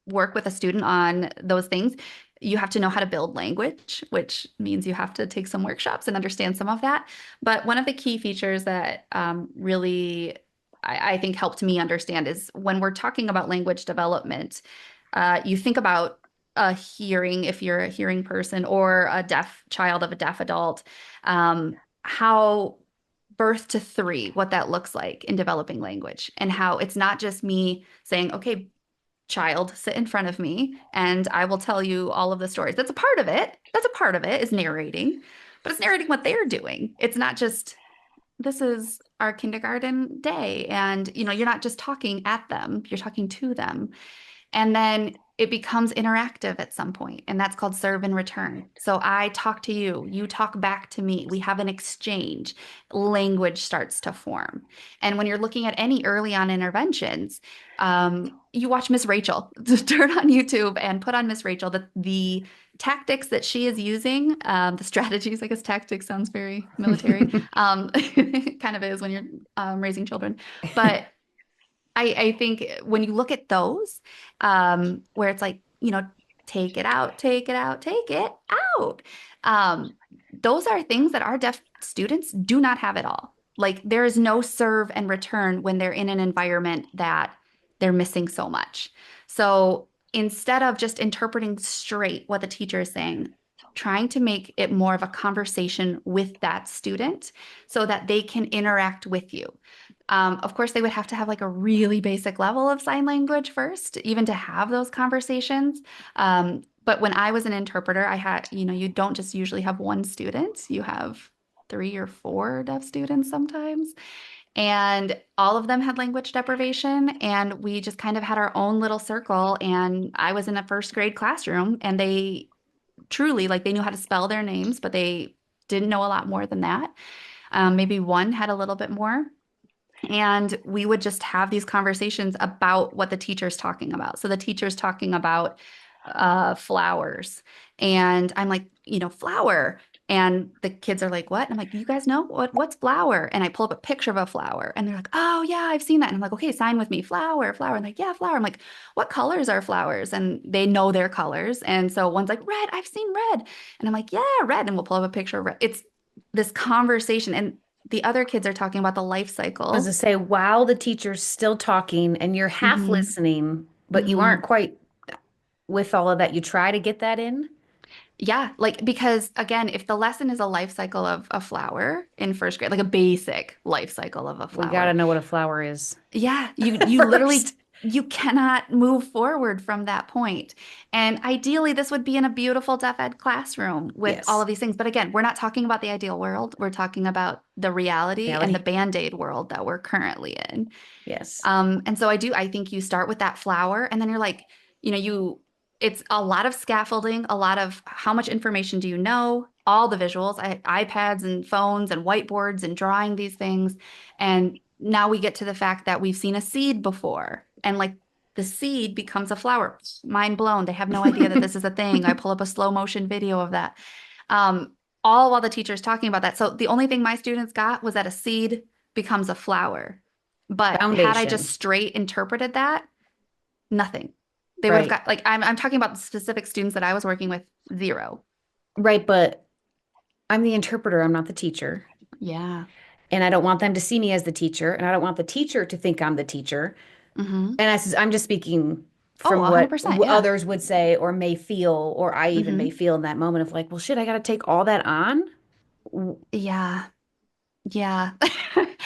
work with a student on those things, you have to know how to build language, which means you have to take some workshops and understand some of that. But one of the key features that really I think helped me understand is when we're talking about language development, you think about a hearing, if you're a hearing person, or a deaf child of a deaf adult, how birth to 3, what that looks like in developing language, and how it's not just me saying, okay, child, sit in front of me and I will tell you all of the stories. That's a part of it. That's a part of it is narrating, but it's narrating what they're doing. It's not just this is our kindergarten day and you're not just talking at them, you're talking to them. And then it becomes interactive at some point, and that's called serve and return. So I talk to you, you talk back to me. We have an exchange. Language starts to form. And when you're looking at any early on interventions, you watch Miss Rachel. Just turn on YouTube and put on Miss Rachel. The tactics that she is using, the strategies, I guess tactics sounds very military. It kind of is when you're raising children. But I think when you look at those, where it's like, take it out, take it out, take it out. Um, those are things that our deaf students do not have at all. Like there is no serve and return when they're in an environment that they're missing so much. So instead of just interpreting straight what the teacher is saying, trying to make it more of a conversation with that student so that they can interact with you. Of course, they would have to have like a really basic level of sign language first, even to have those conversations. But when I was an interpreter, I had, you don't just usually have one student, you have 3 or 4 deaf students sometimes. And all of them had language deprivation. And we just kind of had our own little circle. And I was in a first grade classroom, and they truly, like, they knew how to spell their names, but they didn't know a lot more than that. Maybe one had a little bit more. And we would just have these conversations about what the teacher's talking about. So the teacher's talking about flowers. And I'm like, flower. And the kids are like, what? And I'm like, you guys know what's flower? And I pull up a picture of a flower. And they're like, oh, yeah, I've seen that. And I'm like, okay, sign with me, flower, flower. And like, yeah, flower. I'm like, what colors are flowers? And they know their colors. And so one's like, red, I've seen red. And I'm like, yeah, red. And we'll pull up a picture of red. It's this conversation. And the other kids are talking about the life I was cycle. to say, while the teacher's still talking and you're half Hmm. listening, but you Hmm. aren't quite with all of that, you try to get that in. Yeah, like because again, if the lesson is a life cycle of a flower in first grade, like a basic life cycle of a We got to flower, know what a flower is yeah, you literally first. you cannot move forward from that point. And ideally, this would be in a beautiful deaf ed classroom with all Yes. of these things. But again, we're not talking about the ideal world. We're talking about the reality and the Reality. Band-Aid world that we're currently in. Yes. And so I think you start with that flower and then you're like, it's a lot of scaffolding, a lot of how much information do you know, all the visuals, iPads and phones and whiteboards and drawing these things. And now we get to the fact that we've seen a seed before and like the seed becomes a flower. Mind blown. They have no idea that this is a thing. I pull up a slow motion video of that. Um, all while the teacher's talking about that. So the only thing my students got was that a seed becomes a flower. But had I just Foundation. straight interpreted that, nothing. They would have Right. got like I'm talking about the specific students that I was working with, zero. Right. But I'm the interpreter. I'm not the teacher. Yeah. And I don't want them to see me as the teacher. And I don't want the teacher to think I'm the teacher. Hmm. And I'm just speaking Oh, from what 100%. Yeah. others would say or may feel, or I even may Hmm. feel in that moment of like, well, shit, I got to take all that on. Yeah. Yeah.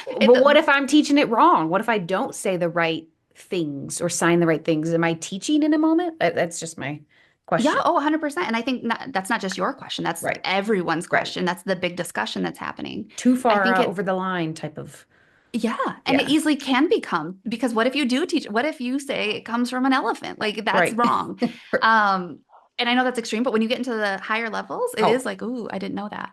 It, But what if I'm teaching it wrong? What if I don't say the right things or sign the right things? Am I teaching in a moment? That's just my yeah. question. Oh, 100%. And I think that's not just your question. That's Right. everyone's Right. question. That's the big discussion that's happening. Too I far think over it, the line type of, yeah. And it yeah. easily can become because what if you do teach, what if you say it comes from an elephant? Like that's Right. wrong. Um, and I know that's extreme, but when you get into the higher levels, it is Oh, like, ooh, I didn't know that.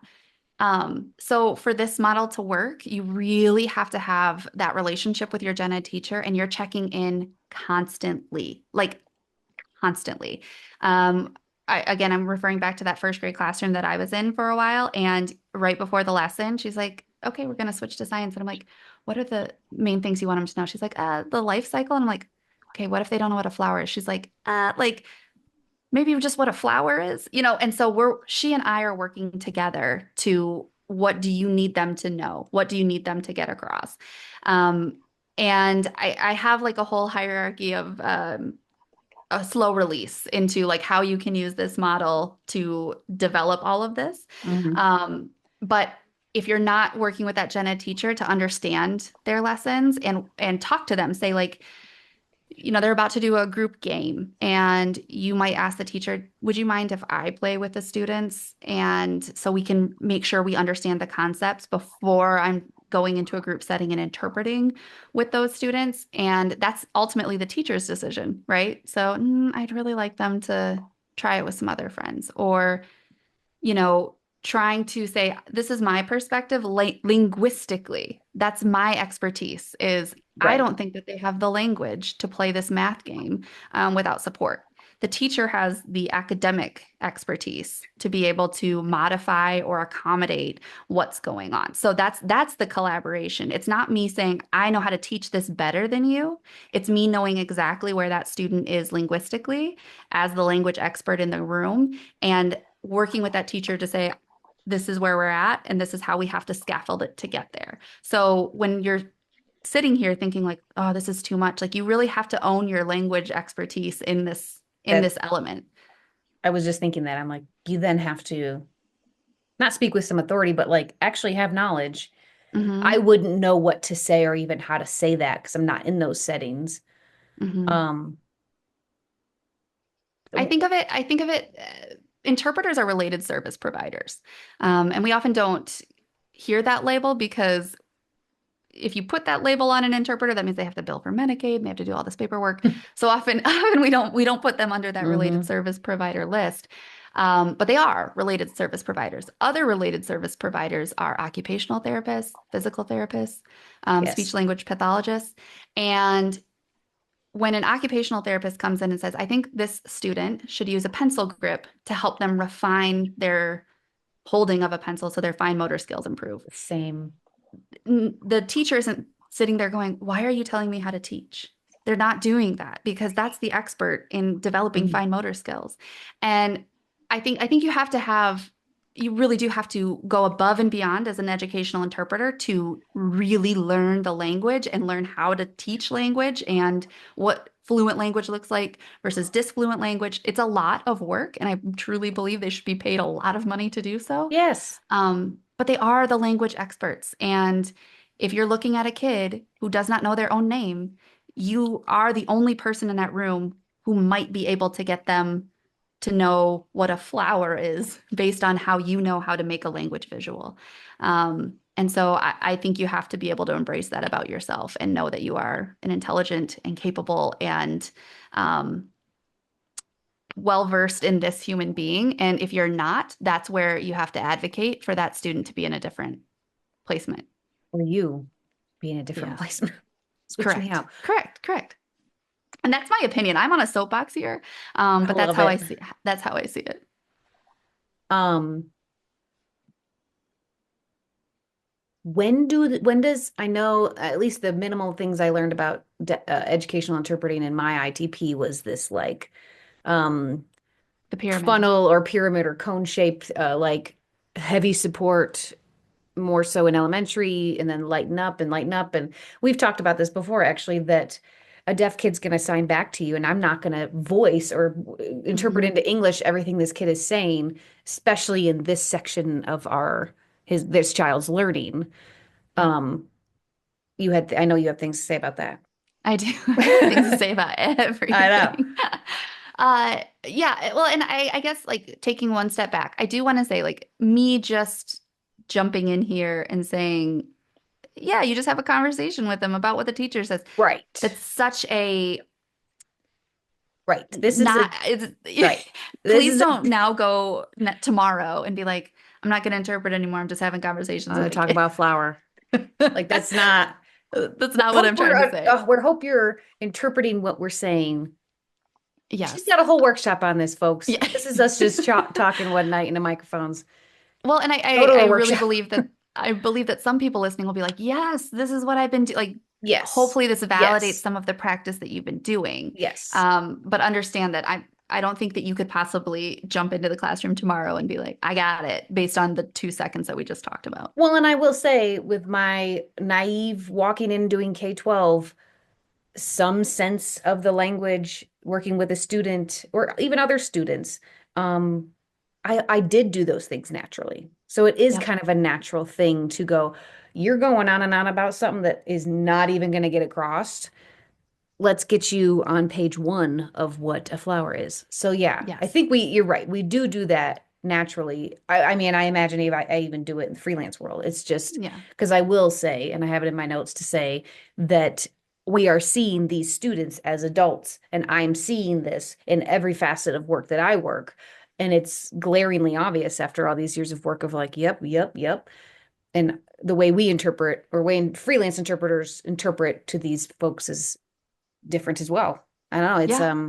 So for this model to work, you really have to have that relationship with your gen ed teacher and you're checking in constantly, like constantly. Um, again, I'm referring back to that first grade classroom that I was in for a while. And right before the lesson, she's like, okay, we're going to switch to science. And I'm like, what are the main things you want them to know? She's like, the life cycle. And I'm like, okay, what if they don't know what a flower is? She's like, maybe just what a flower is, and so she and I are working together to what do you need them to know? What do you need them to get across? Um, and I have like a whole hierarchy of a slow release into like how you can use this model to develop all of this. hmm. But if you're not working with that gen ed teacher to understand their lessons and talk to them, say like, they're about to do a group game and you might ask the teacher, would you mind if I play with the students? And so we can make sure we understand the concepts before I'm going into a group setting and interpreting with those students. And that's ultimately the teacher's decision, right? So I'd really like them to try it with some other friends or you know, trying to say, this is my perspective linguistically. That's my expertise is I Right. don't think that they have the language to play this math game without support. The teacher has the academic expertise to be able to modify or accommodate what's going on. So that's the collaboration. It's not me saying I know how to teach this better than you. It's me knowing exactly where that student is linguistically as the language expert in the room and working with that teacher to say, this is where we're at, and this is how we have to scaffold it to get there. So when you're sitting here thinking like, oh, this is too much, like you really have to own your language expertise in this That element. I was just thinking that I'm like, you then have to not speak with some authority, but like actually have knowledge. I Hmm. wouldn't know what to say or even how to say that because I'm not in those settings. Hmm. Um, I think of it, interpreters are related service providers. And we often don't hear that label because if you put that label on an interpreter, that means they have to bill for Medicaid and they have to do all this paperwork. So often, often we don't put them under that related hmm. service provider list. But they are related service providers. Other related service providers are occupational therapists, physical therapists, speech Yes. language pathologists. And when an occupational therapist comes in and says, I think this student should use a pencil grip to help them refine their holding of a pencil so their fine motor skills improve, Same. the teacher isn't sitting there going, why are you telling me how to teach? They're not doing that because that's the expert in developing Mhm. fine motor skills. And I think you have to have you really do have to go above and beyond as an educational interpreter to really learn the language and learn how to teach language and what fluent language looks like versus disfluent language. It's a lot of work, and I truly believe they should be paid a lot of money to do so. Yes. But they are the language experts. And if you're looking at a kid who does not know their own name, you are the only person in that room who might be able to get them to know what a flower is based on how you know how to make a language visual. And so I think you have to be able to embrace that about yourself and know that you are an intelligent and capable and um, well-versed in this human being. And if you're not, that's where you have to advocate for that student to be in a different placement. Or you be in a different Yeah, placement. Switch me correct. out. Correct. Correct. And that's my opinion. I'm on a soapbox here. I But that's love how I it. see that's how I see it. Um, when does I know at least the minimal things I learned about educational interpreting in my ITP was this like um The pyramid. funnel or pyramid or cone shaped like heavy support more so in elementary and then lighten up and we've talked about this before actually that a deaf kid's going to sign back to you and I'm not going to voice or interpret Hmm. into English everything this kid is saying, especially in this section of our his this child's learning. Yeah. um I know you have things to say about that. I do. I have things to say about I know. everything. Yeah, well, and I guess like taking one step back, I do want to say like me just jumping in here and saying, yeah, you just have a conversation with them about what the teacher says. Right. That's such a Right. This is a not it's, right. This please is a don't now go tomorrow and be like, I'm not going to interpret anymore. I'm just having conversations with my talk kid. about flower. Like that's not That's not what I'm trying to say. we hope you're interpreting what we're saying. She's Yes. got a whole workshop on this, folks. Yeah. This is us just talking one night into microphones. Well, and Go to I a really workshop. believe that some people listening will be like, yes, this is what I've been doing. Like, Yes. hopefully this validates Yes. some of the practice that you've been doing. Yes. But understand that I don't think that you could possibly jump into the classroom tomorrow and be like, I got it, based on the 2 seconds that we just talked about. Well, and I will say, with my naive walking in doing K-12, some sense of the language, working with a student or even other students, um, I did do those things naturally. So it is Yep. kind of a natural thing to go, you're going on and on about something that is not even going to get across. Let's get you on page one of what a flower is. So yeah, I Yes. think you're right. We do that naturally. I mean, I imagine I even do it in the freelance world. It's just Yeah. because I will say, and I have it in my notes to say that we are seeing these students as adults, and I'm seeing this in every facet of work that I work. And it's glaringly obvious after all these years of work of like, yep, yep, yep. And the way we interpret or way freelance interpreters interpret to these folks is different as well. I don't know. It's Yeah.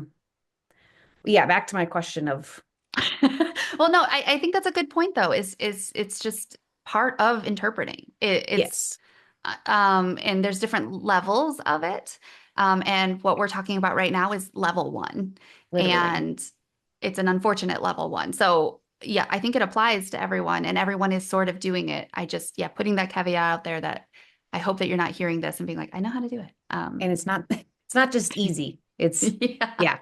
yeah, back to my question of Well, no, I think that's a good point though, is it's just part of interpreting. It's yes, and there's different levels of it. And what we're talking about right now is level one. literally. And it's an unfortunate level one. So yeah, I think it applies to everyone and everyone is sort of doing it. I just, yeah, putting that caveat out there that I hope that you're not hearing this and being like, I know how to do it. And it's not just easy. It's Yeah. yeah,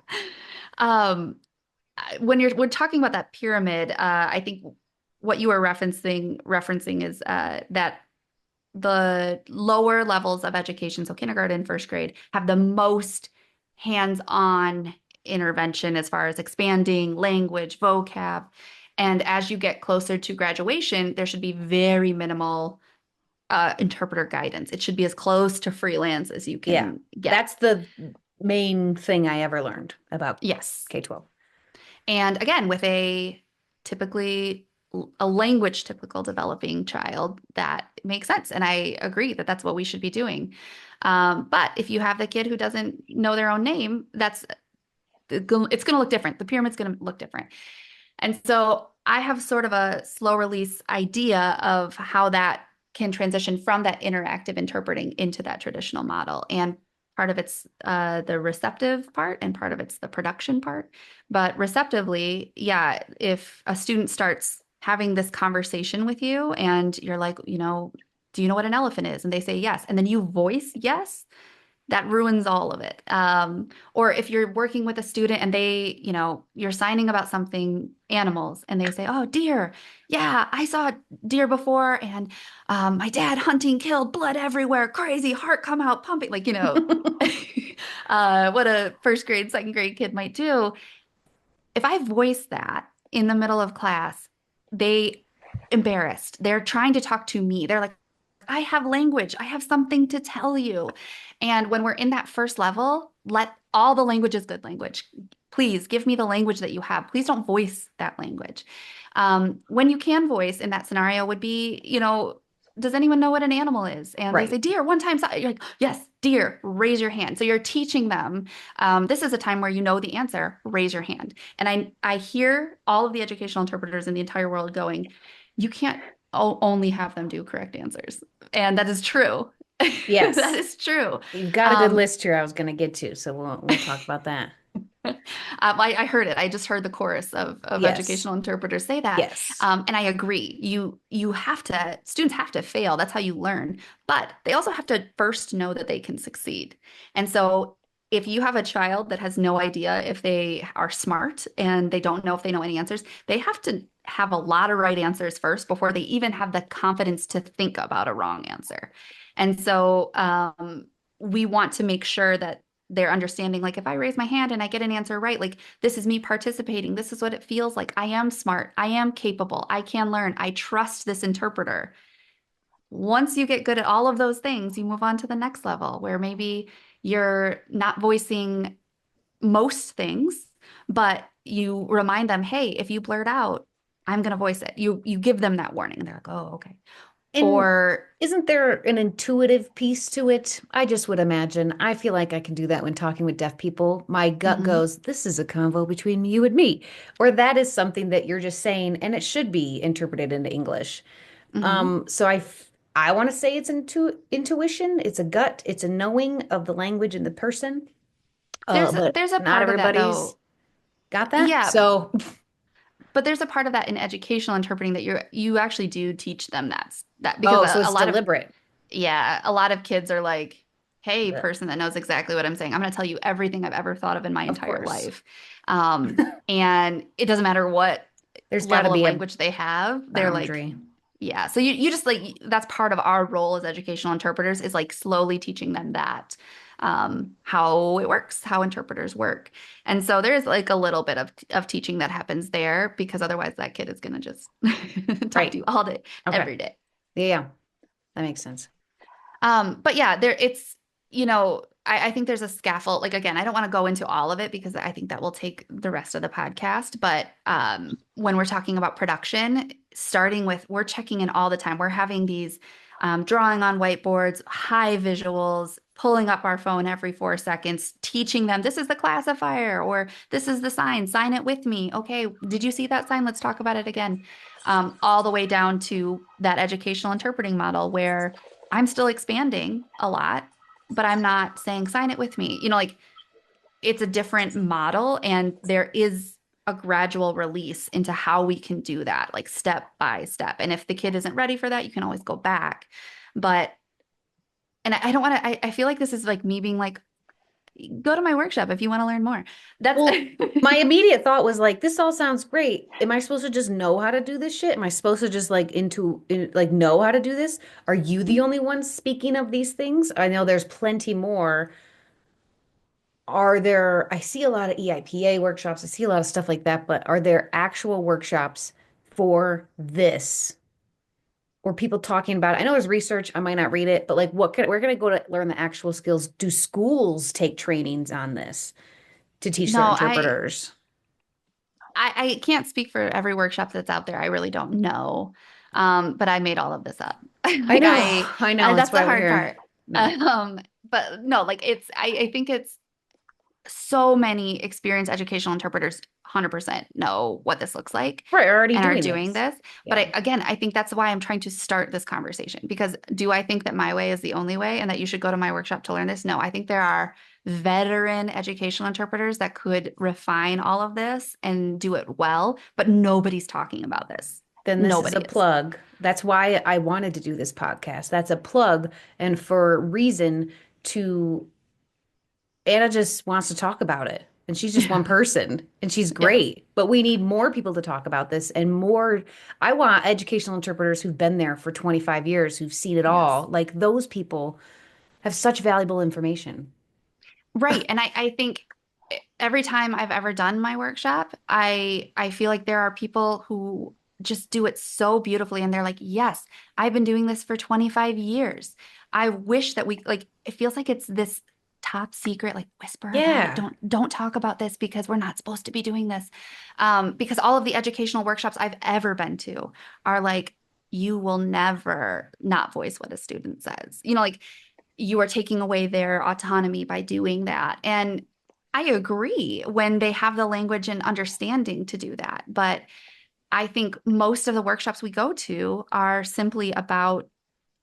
Um, when we're talking about that pyramid, I think what you were referencing is that the lower levels of education, so kindergarten, first grade, have the most hands-on intervention as far as expanding language, vocab. And as you get closer to graduation, there should be very minimal interpreter guidance. It should be as close to freelance as you yeah. can get. That's the main thing I ever learned about Yes. K-12. And again, with typically a language typical developing child, that makes sense. And I agree that that's what we should be doing. But if you have the kid who doesn't know their own name, it's going to look different. The pyramid's going to look different. And so I have sort of a slow release idea of how that can transition from that interactive interpreting into that traditional model. And part of it's the receptive part and part of it's the production part. But receptively, yeah, if a student starts having this conversation with you and you're like, do you know what an elephant is? And they say yes. And then you voice yes, that ruins all of it. Or if you're working with a student and you're signing about something, animals, and they say, oh, deer. Yeah, I saw a deer before, and my dad hunting killed, blood everywhere, crazy, heart come out, pumping, what a first grade, second grade kid might do. If I voice that in the middle of class, they embarrassed. They're trying to talk to me. They're like, I have language. I have something to tell you. And when we're in that first level, let all the language is good language. Please give me the language that you have. Please don't voice that language. When you can voice in that scenario would be, does anyone know what an animal is? And they say, Right. deer, one time. You're like, yes, deer, raise your hand. So you're teaching them. This is a time where you know the answer, raise your hand. And I hear all of the educational interpreters in the entire world going, you can't only have them do correct answers. And that is true. That Yes. is true. You've got a good Um, list here I was going to get to, so we'll talk about that. I heard it. I just heard the chorus of Yes. educational interpreters say that. Yes. And I agree. Students have to fail. That's how you learn. But they also have to first know that they can succeed. And so if you have a child that has no idea if they are smart and they don't know if they know any answers, they have to have a lot of right answers first before they even have the confidence to think about a wrong answer. And so we want to make sure that they're understanding, like, if I raise my hand and I get an answer right, like, this is me participating. This is what it feels like. I am smart. I am capable. I can learn. I trust this interpreter. Once you get good at all of those things, you move on to the next level where maybe you're not voicing most things, but you remind them, hey, if you blurt out, I'm going to voice it. You give them that warning and they're like, oh, okay. And Or isn't there an intuitive piece to it? I just would imagine. I feel like I can do that when talking with deaf people. My gut mhm, goes, this is a convo between you and me. Or that is something that you're just saying, and it should be interpreted into English. mhm. So I want to say it's intuition, it's a gut, it's a knowing of the language and the person. But There's a not part of that everybody's though. got that. Yeah, So, but there's a part of that in educational interpreting that you actually do teach them that because oh, so a it's lot of deliberate. a lot of kids are like, hey, Ugh. person that knows exactly what I'm saying, I'm going to tell you everything I've ever thought of in my Of entire course. life. And it doesn't matter what There's got to level of be a language they have. They're like, boundary. yeah. So you just like that's part of our role as educational interpreters is like slowly teaching them that how it works, how interpreters work. And so there's like a little bit of teaching that happens there because otherwise that kid is going to just talk to Right. you all day, Okay. every day. Yeah, yeah. That makes sense. But yeah, I think there's a scaffold. Like again, I don't want to go into all of it because I think that will take the rest of the podcast. But when we're talking about production, starting with we're checking in all the time. We're having these drawing on whiteboards, high visuals, pulling up our phone every 4 seconds, teaching them this is the classifier or this is the sign. Sign it with me. Okay, did you see that sign? Let's talk about it again. All the way down to that educational interpreting model where I'm still expanding a lot, but I'm not saying sign it with me. Like it's a different model and there is a gradual release into how we can do that, like step by step. And if the kid isn't ready for that, you can always go back. But, and I don't want to, I feel like this is like me being like, go to my workshop if you want to learn more. That's, Well, my immediate thought was like, this all sounds great. Am I supposed to just know how to do this shit? Am I supposed to just like know how to do this? Are you the only one speaking of these things? I know there's plenty more. I see a lot of EIPA workshops, I see a lot of stuff like that, but are there actual workshops for this? Or people talking about it? I know there's research, I might not read it, but like where can I go to learn the actual skills? Do schools take trainings on this to teach their no, interpreters? I can't speak for every workshop that's out there. I really don't know. But I made all of this up. I Like know, I know, that's that's the why we're hard here. part. No. But no, like I think it's so many experienced educational interpreters 100% know what this looks like Right, we're already and are doing doing this. this. But Yeah. again, I think that's why I'm trying to start this conversation because do I think that my way is the only way and that you should go to my workshop to learn this? No, I think there are veteran educational interpreters that could refine all of this and do it well, but nobody's talking about this. Then this is Nobody a is. plug. That's why I wanted to do this podcast. That's a plug and for reason to Anna just wants to talk about it. And she's just one person and she's Yes. great. But we need more people to talk about this and more. I want educational interpreters who've been there for 25 years, who've seen it Yes. all. Like those people have such valuable information. Right. And I think every time I've ever done my workshop, I feel like there are people who just do it so beautifully and they're like, "Yes, I've been doing this for 25 years. I wish that we like it feels like it's this top secret, like whisper about it. Yeah. Don't talk about this because we're not supposed to be doing this." Because all of the educational workshops I've ever been to are like, you will never not voice what a student says. Like you are taking away their autonomy by doing that. And I agree when they have the language and understanding to do that. But I think most of the workshops we go to are simply about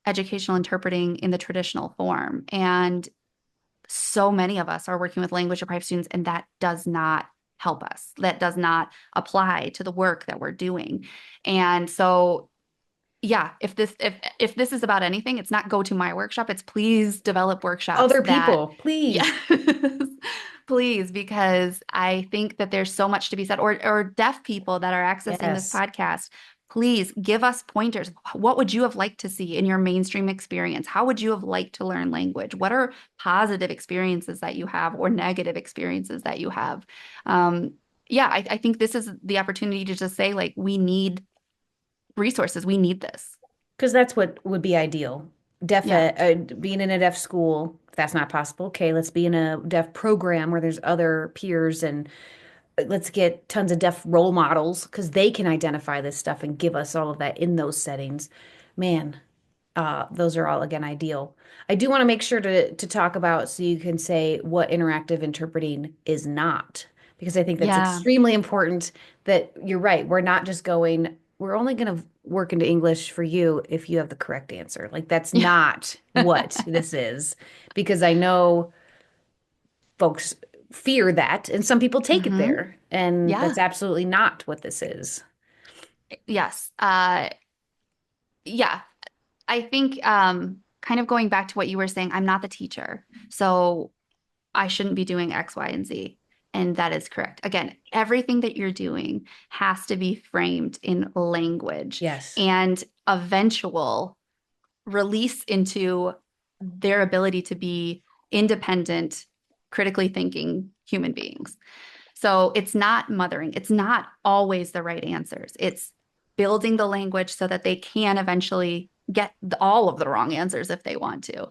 educational interpreting in the traditional form. And so many of us are working with language deprived students, and that does not help us. That does not apply to the work that we're doing. And so yeah, if this is about anything, it's not go to my workshop, it's please develop workshops Other that people, please. yes, please, because I think that there's so much to be said. Or deaf people that are accessing this Yes. podcast, please give us pointers. What would you have liked to see in your mainstream experience? How would you have liked to learn language? What are positive experiences that you have or negative experiences that you have? Yeah, I think this is the opportunity to just say, like, we need resources. We need this. Because that's what would be ideal. Yeah. Being in a deaf school, if that's not possible, okay, let's be in a deaf program where there's other peers and let's get tons of deaf role models because they can identify this stuff and give us all of that in those settings. Man, those are all again ideal. I do want to make sure to talk about so you can say what interactive interpreting is not, because I think that's Yeah. extremely important that you're right. We're not just going, we're only going to work into English for you if you have the correct answer. Like that's Yeah. not what this is, because I know folks fear that and some people take it hmm there, and that's Yeah. absolutely not what this is. Yes. Yeah. I think kind of going back to what you were saying, I'm not the teacher. So I shouldn't be doing X, Y, and Z. And that is correct. Again, everything that you're doing has to be framed in language Yes. and eventual release into their ability to be independent, critically thinking human beings. So it's not mothering. It's not always the right answers. It's building the language so that they can eventually get all of the wrong answers if they want to.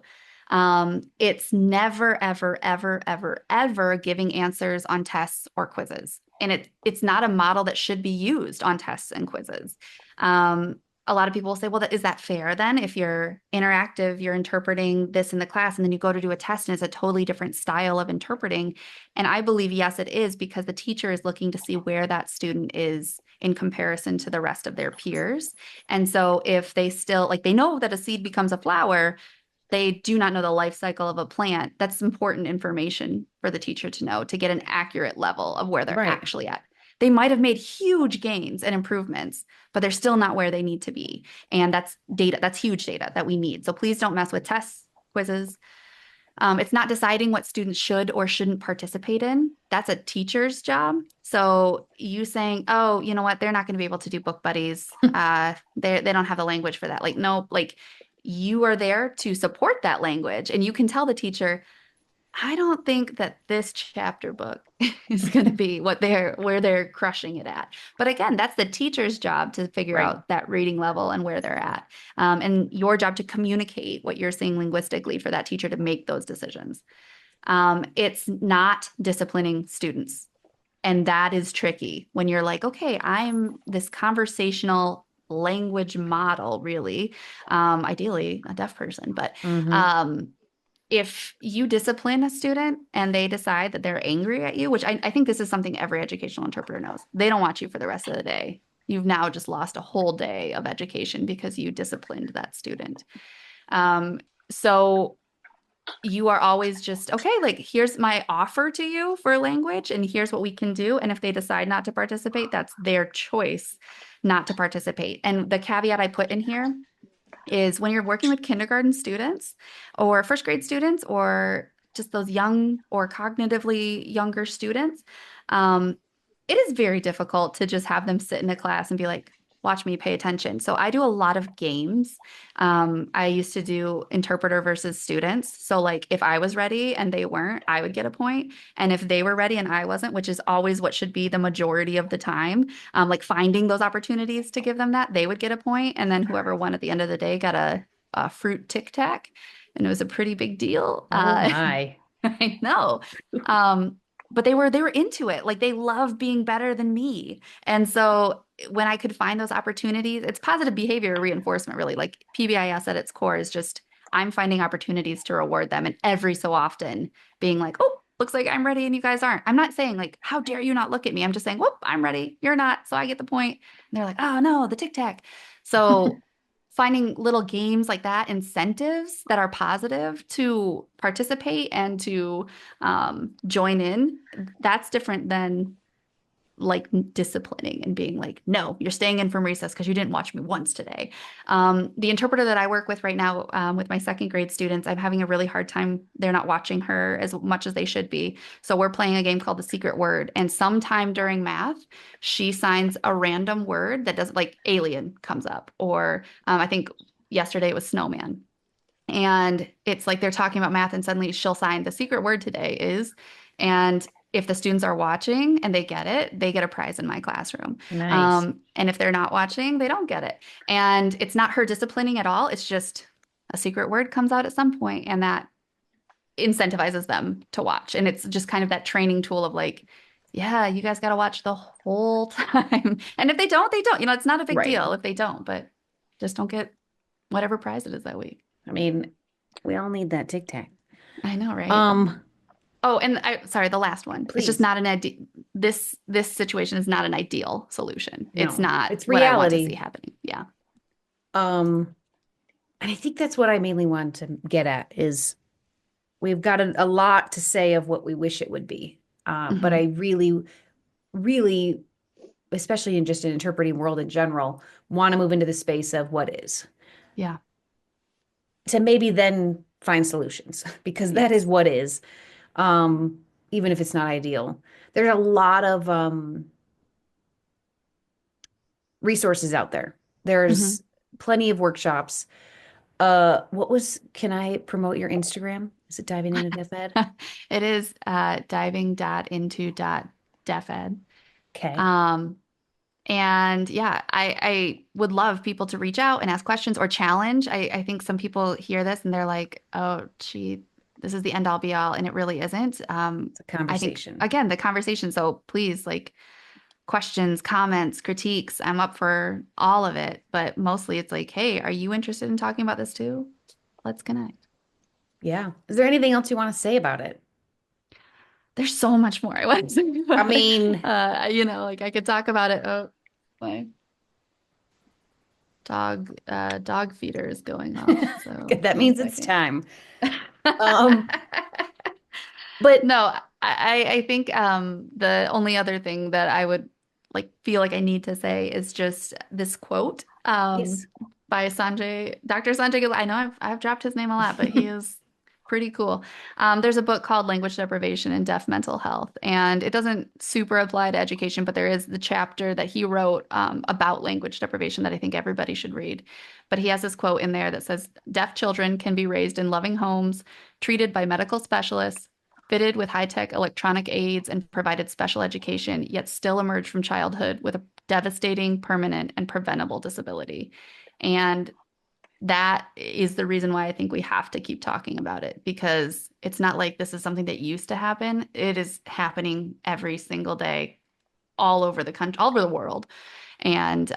It's never, ever, ever, ever, ever giving answers on tests or quizzes. And it's not a model that should be used on tests and quizzes. A lot of people will say, well, is that fair then? If you're interactive, you're interpreting this in the class, and then you go to do a test and it's a totally different style of interpreting. And I believe, yes, it is because the teacher is looking to see where that student is in comparison to the rest of their peers. And so if they still, like, they know that a seed becomes a flower, they do not know the life cycle of a plant. That's important information for the teacher to know to get an accurate level of where they're Right. actually at. They might have made huge gains and improvements, but they're still not where they need to be. And that's data, that's huge data that we need. So please don't mess with tests, quizzes. It's not deciding what students should or shouldn't participate in. That's a teacher's job. So you saying, oh, you know what, they're not going to be able to do book buddies. They don't have the language for that. Like, no, like you are there to support that language. And you can tell the teacher, I don't think that this chapter book is going to be where they're crushing it at. But again, that's the teacher's job to figure Right. out that reading level and where they're at. And your job to communicate what you're seeing linguistically for that teacher to make those decisions. It's not disciplining students. And that is tricky when you're like, okay, I'm this conversational language model, really. Ideally, a deaf person, but Hmm. um, if you discipline a student and they decide that they're angry at you, which I think this is something every educational interpreter knows, they don't want you for the rest of the day. You've now just lost a whole day of education because you disciplined that student. Um, so you are always just, okay, like here's my offer to you for language and here's what we can do. And if they decide not to participate, that's their choice. not to participate. And the caveat I put in here is when you're working with kindergarten students or first grade students or just those young or cognitively younger students, um, it is very difficult to just have them sit in a class and be like, watch me, pay attention. So I do a lot of games. I used to do interpreter versus students. So like if I was ready and they weren't, I would get a point. And if they were ready and I wasn't, which is always what should be the majority of the time, like finding those opportunities to give them that, they would get a point. And then whoever won at the end of the day got a fruit tic tac. And it was a pretty big deal. Oh my. I know. Um, but they were into it. Like they love being better than me. And so when I could find those opportunities, it's positive behavior reinforcement, really. Like PBIS at its core is just I'm finding opportunities to reward them. And every so often being like, oh, looks like I'm ready and you guys aren't. I'm not saying like, how dare you not look at me? I'm just saying, whoop, I'm ready. You're not. So I get the point. And they're like, oh no, the tic tac. So finding little games like that, incentives that are positive to participate and to join in, that's different than like disciplining and being like, no, you're staying in from recess because you didn't watch me once today. The interpreter that I work with right now with my second grade students, I'm having a really hard time. They're not watching her as much as they should be. So we're playing a game called the secret word. And sometime during math, she signs a random word that doesn't like alien comes up. Or I think yesterday it was snowman. And it's like they're talking about math, and suddenly she'll sign the secret word today is, and if the students are watching and they get it, they get a prize in my classroom. Nice. And if they're not watching, they don't get it. And it's not her disciplining at all. It's just a secret word comes out at some point, and that incentivizes them to watch. And it's just kind of that training tool of like, yeah, you guys got to watch the whole time. And if they don't, they don't. It's not a big Right. deal if they don't, but just don't get whatever prize it is that week. I mean, we all need that tic tac. I know, right? Um, Oh, and sorry, the last one. It's just please. not an ideal. This situation is not an ideal solution. It's No, not it's what I want to see reality. happening. Yeah. Um, and I think that's what I mainly want to get at is we've got a lot to say of what we wish it would be. But I Hmm. really, really, especially in just an interpreting world in general, want to move into the space of what is Yeah. to maybe then find solutions because that is Yes. what is, um, even if it's not ideal. There's a lot of resources out there. Hmm. There's plenty of workshops. Can I promote your Instagram? Is it diving into deaf ed? It is diving dot into dot def ed. Okay. Um, and yeah, I would love people to reach out and ask questions or challenge. I think some people hear this and they're like, oh, gee, this is the end all be all. And it really isn't. It's a I think, conversation. again, the conversation. So please, like, questions, comments, critiques. I'm up for all of it, but mostly it's like, hey, are you interested in talking about this too? Let's connect. Yeah. Is there anything else you want to say about it? There's so much more I want to say I about it. mean, Like I could talk about it. Oh, my dog feeder is going off. So that one means it's second. time. Um, but No, I think the only other thing that I would like feel like I need to say is just this quote yes. by Dr. Sanjay Gil. I know I've dropped his name a lot, but he is pretty cool. There's a book called Language Deprivation and Deaf Mental Health, and it doesn't super apply to education, but there is the chapter that he wrote about language deprivation that I think everybody should read. But he has this quote in there that says, "Deaf children can be raised in loving homes, treated by medical specialists, fitted with high-tech electronic aids and provided special education, yet still emerge from childhood with a devastating, permanent, and preventable disability." And that is the reason why I think we have to keep talking about it because it's not like this is something that used to happen. It is happening every single day all over the country, all over the world. And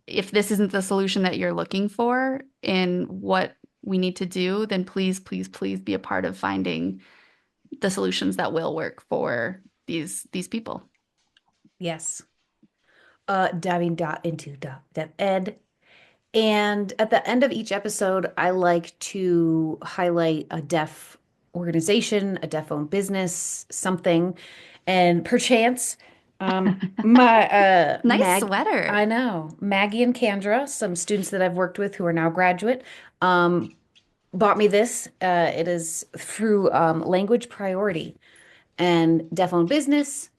if this isn't the solution that you're looking for in what we need to do, then please, please, please be a part of finding the solutions that will work for these people. Yes. Diving dot into dot deaf ed. And at the end of each episode, I like to highlight a deaf organization, a deaf owned business, something. And perchance, My Nice Mag sweater. I know. Maggie and Kendra, some students that I've worked with who are now graduate, um, bought me this. It is through Language Priority and Deaf Owned Business.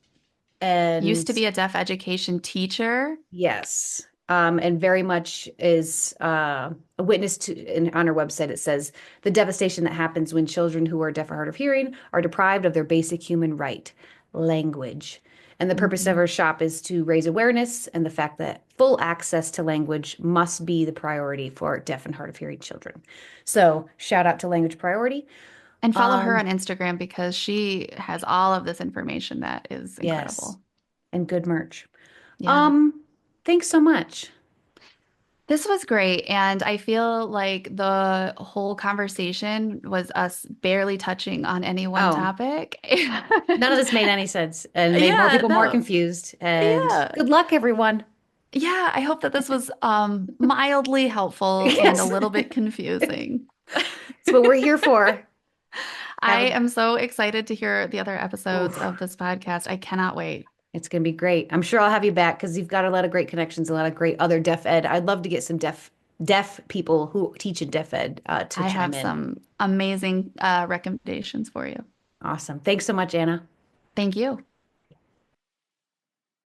Used And to be a deaf education teacher. yes, and very much is a witness to, on our website, it says the devastation that happens when children who are deaf or hard of hearing are deprived of their basic human right, language. And the purpose of Mhm. our shop is to raise awareness and the fact that full access to language must be the priority for deaf and hard of hearing children. So, shout out to Language Priority. And follow her Um, on Instagram because she has all of this information that is yes, incredible. and good merch. Yeah. Um, Thanks so much. This was great. And I feel like the whole conversation was us barely touching on any one Oh. topic. None of And this made any sense and made more yeah, people more no. confused. And Yeah. good luck, everyone. Yeah, I hope that this was mildly helpful and a Yes, little bit confusing. it's what we're here for. I Have a, am so excited to hear the other episodes oof, of this podcast. I cannot wait. it's going to be great. I'm sure I'll have you back because you've got a lot of great connections, a lot of great other deaf ed. I'd love to get some deaf people who teach in deaf ed to I chime have in. some amazing recommendations for you. Awesome. Thanks so much, Anna. Thank you.